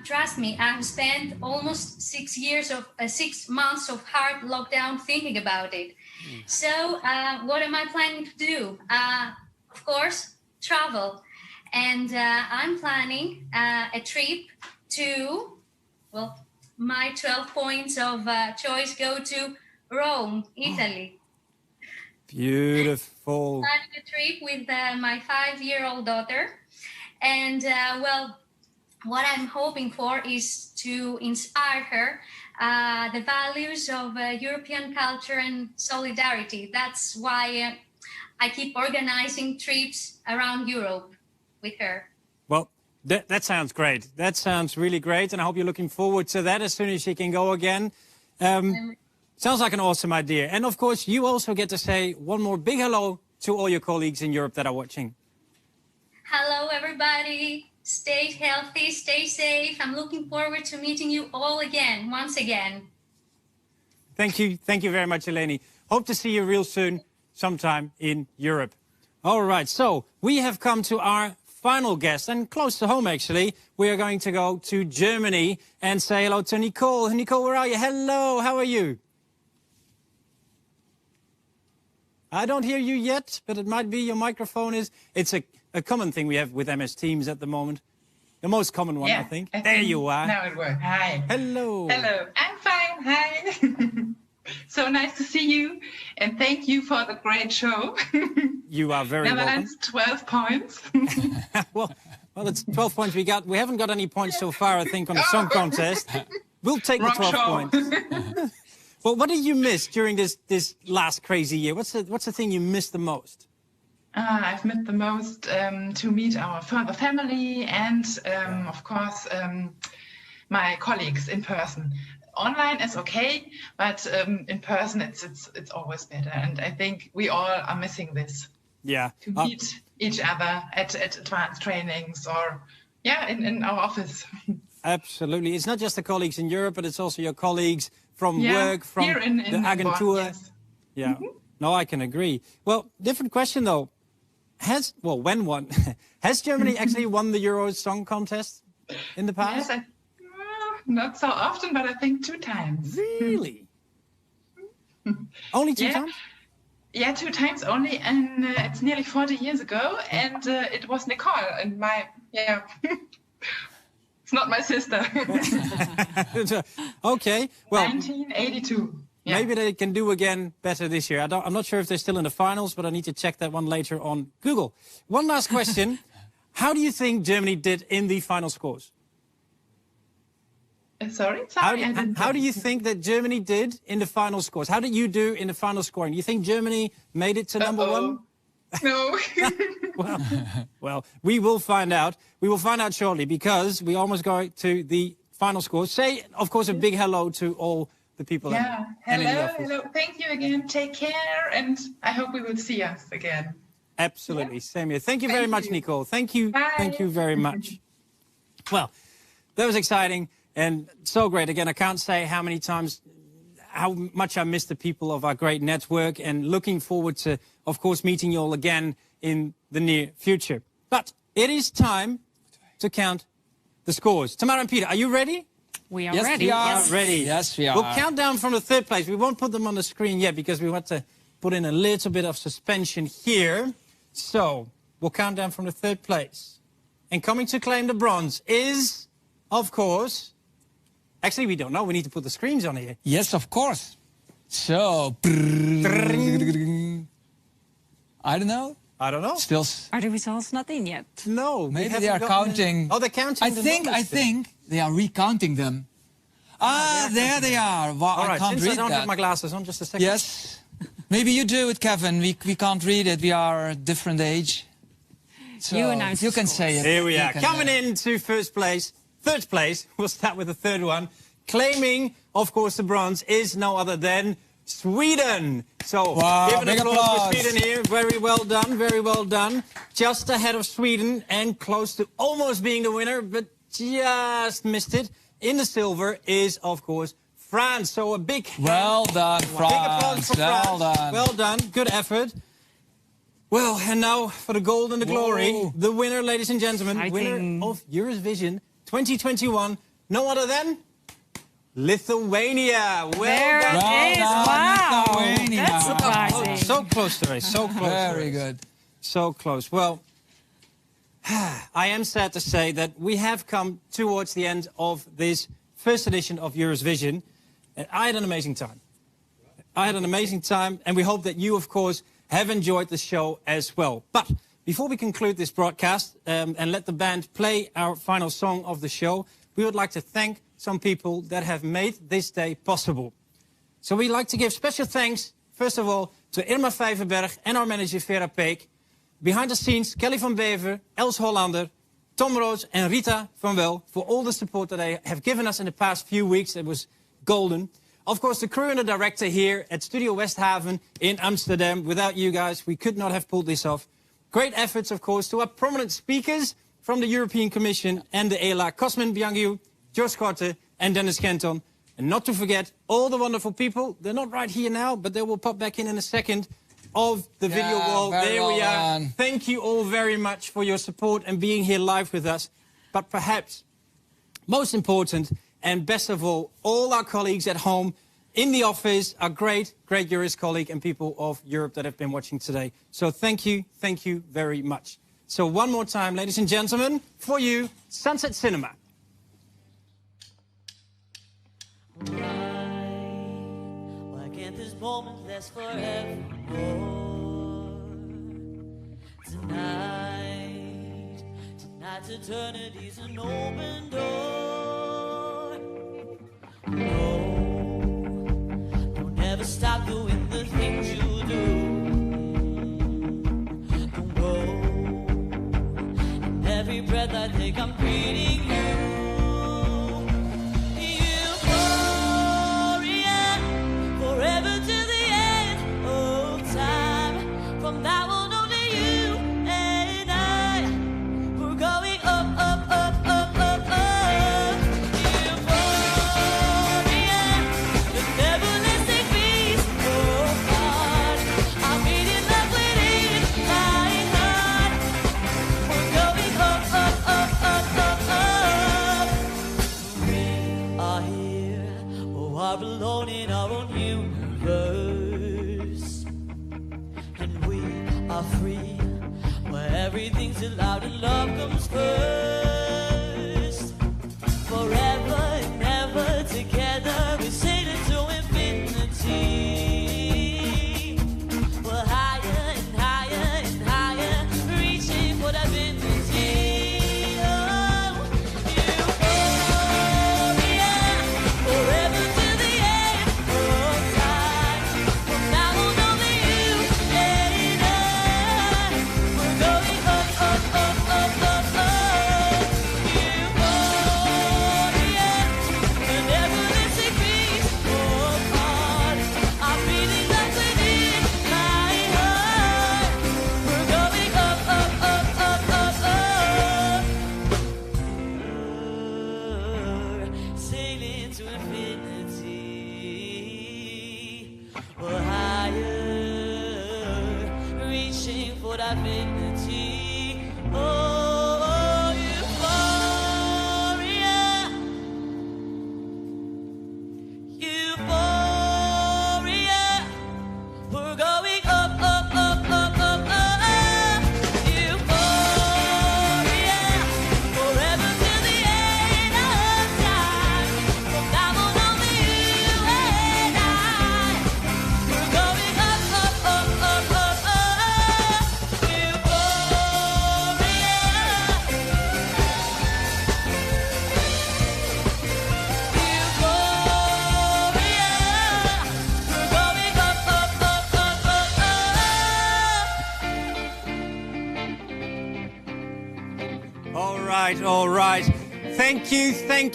Speaker 16: trust me, I've spent almost 6 months of hard lockdown thinking about it. So what am I planning to do? Of course, travel. And I'm planning a trip to, well, my 12 points of choice go to Rome, Italy.
Speaker 1: Beautiful.
Speaker 16: Planning a trip with my 5-year-old daughter. And, well, what I'm hoping for is to inspire her the values of European culture and solidarity. That's why I keep organizing trips around Europe with her.
Speaker 1: Well, that sounds great. That sounds really great. And I hope you're looking forward to that as soon as she can go again. Sounds like an awesome idea. And of course, you also get to say one more big hello to all your colleagues in Europe that are watching.
Speaker 16: Hello, everybody. Stay healthy, stay safe. I'm looking forward to meeting you all again, once again.
Speaker 1: Thank you. Thank you very much, Eleni. Hope to see you real soon, sometime in Europe. All right, so we have come to our final guest, and close to home, actually. We are going to go to Germany and say hello to Nicole. Nicole, where are you? Hello, how are you? I don't hear you yet, but it might be your microphone is. It's a common thing we have with MS Teams at the moment. The most common one, I think. There you are.
Speaker 17: Now it works. Hi.
Speaker 1: Hello.
Speaker 17: Hello. I'm fine. Hi. So nice to see you, and thank you for the great show.
Speaker 1: You are very
Speaker 17: Netherlands, 12 points.
Speaker 1: well, it's 12 points we got. We haven't got any points so far, I think, on the song contest. We'll take the 12 points. Well, what did you miss during this last crazy year? What's the thing you missed the most?
Speaker 17: I've missed the most to meet our further family and, of course, my colleagues in person. Online is okay, but in person it's always better. And I think we all are missing this.
Speaker 1: Yeah.
Speaker 17: To meet each other at advanced trainings or, in our office.
Speaker 1: Absolutely. It's not just the colleagues in Europe, but it's also your colleagues from work, from
Speaker 17: here in
Speaker 1: the agentur.
Speaker 17: Yes.
Speaker 1: Yeah. No, I can agree. Well, different question though. Has Germany actually won the Euros Song Contest in the past?
Speaker 17: Yes, not so often, but I think 2 times.
Speaker 1: Really? Only 2 times?
Speaker 17: Yeah, 2 times only, and it's nearly 40 years ago, and it was Nicole, and it's not my sister.
Speaker 1: Okay, well...
Speaker 17: 1982. Yeah.
Speaker 1: Maybe they can do again better this year. I'm not sure if they're still in the finals, but I need to check that one later on Google. One last question. How do you think Germany did in the final scores?
Speaker 17: Sorry,
Speaker 1: how do you think that Germany did in the final scores? How did you do in the final scoring? Do you think Germany made it to number 1?
Speaker 17: No.
Speaker 1: well, we will find out. We will find out shortly because we almost go to the final scores. Say, of course, a big hello to all the people.
Speaker 17: Hello. Thank you again. Take care, and I hope we will see us again.
Speaker 1: Absolutely. Same here. Thank you very much, Nicole. Thank you.
Speaker 17: Bye.
Speaker 1: Thank you very much. Well, that was exciting. And so great. Again, I can't say how much I miss the people of our great network and looking forward to, of course, meeting you all again in the near future. But it is time to count the scores. Tamara and Peter, are you ready?
Speaker 3: We are ready.
Speaker 1: Yes, ready.
Speaker 4: Yes, we are.
Speaker 1: We'll count down from the 3rd place. We won't put them on the screen yet because we want to put in a little bit of suspension here. So we'll count down from the 3rd place. And coming to claim the bronze is, of course... Actually, we don't know. We need to put the screens on here.
Speaker 4: Yes, of course. So... I don't know. Still...
Speaker 3: Are the results not in yet?
Speaker 1: No.
Speaker 4: Maybe they are counting...
Speaker 1: Oh, they're counting
Speaker 4: I think they are recounting them. There they are. Well,
Speaker 1: all right,
Speaker 4: I can't
Speaker 1: since
Speaker 4: read
Speaker 1: I don't
Speaker 4: that.
Speaker 1: have my glasses on, just a second.
Speaker 4: Yes. Maybe you do it, Kevin. We can't read it. We are a different age. So you can say it.
Speaker 1: Here we are. Coming into 1st place. 3rd place, we'll start with the 3rd one. Claiming, of course, the bronze is no other than Sweden. So, give an applause for Sweden here. Very well done, very well done. Just ahead of Sweden and close to almost being the winner, but just missed it. In the silver is, of course, France. So a big
Speaker 4: well done, France.
Speaker 1: Big applause for France.
Speaker 4: Done.
Speaker 1: Well done. Good effort. Well, and now for the gold and the glory. The winner, ladies and gentlemen, winner of EURESvision 2021, no other than Lithuania. Well done.
Speaker 3: Wow.
Speaker 4: Lithuania.
Speaker 3: That's surprising.
Speaker 1: So close to it. So close.
Speaker 4: Very good.
Speaker 1: So close. Well, I am sad to say that we have come towards the end of this 1st edition of EURESvision. And I had an amazing time. And we hope that you, of course, have enjoyed the show as well. But before we conclude this broadcast and let the band play our final song of the show, we would like to thank some people that have made this day possible. So we'd like to give special thanks, first of all, to Irma Vijverberg and our manager Vera Peek. Behind the scenes, Kelly van Bever, Els Hollander, Tom Roos and Rita van Wel for all the support that they have given us in the past few weeks. It was golden. Of course, the crew and the director here at Studio Westhaven in Amsterdam. Without you guys, we could not have pulled this off. Great efforts, of course, to our prominent speakers from the European Commission and the ELA, Cosmin Biangiu, George Korte and Dennis Kenton. And not to forget all the wonderful people. They're not right here now, but they will pop back in a second of the video wall. There we are. Thank you all very much for your support and being here live with us. But perhaps most important and best of all our colleagues at home, in the office, our great EURES colleague and people of Europe that have been watching today. So thank you very much. So one more time, ladies and gentlemen, for you, Sunset Cinema.
Speaker 2: Why can't this moment last forevermore? Tonight's eternity's an open door. No, don't ever stop doing the things you do. Don't go. In every breath I take, I'm breathing you. Forever to the end of time. From now on, only you and I. We're going up, up, up, up, up, up. Euphoria, the never-ending beat of heart. I'm meeting love within my heart. We're going up, up, up, up, up, up. We are here, oh, are alone in our own universe, and we are free, where everything's allowed and love comes first. Forever and ever together, we sail into infinity. We're higher and higher and higher, reaching for that infinity.
Speaker 1: All right. Thank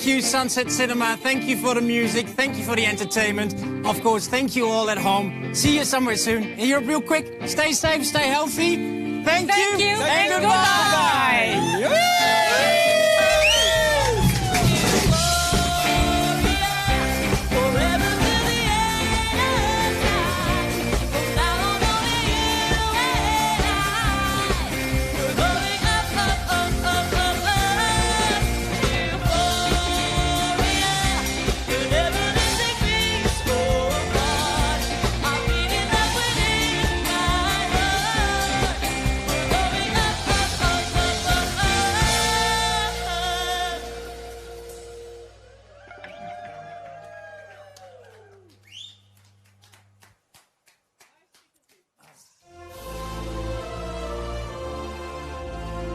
Speaker 1: you, Sunset Cinema. Thank you for the music. Thank you for the entertainment. Of course, thank you all at home. See you somewhere soon. In Europe, real quick. Stay safe, stay healthy. Thank you,
Speaker 3: and goodbye.
Speaker 1: Goodbye.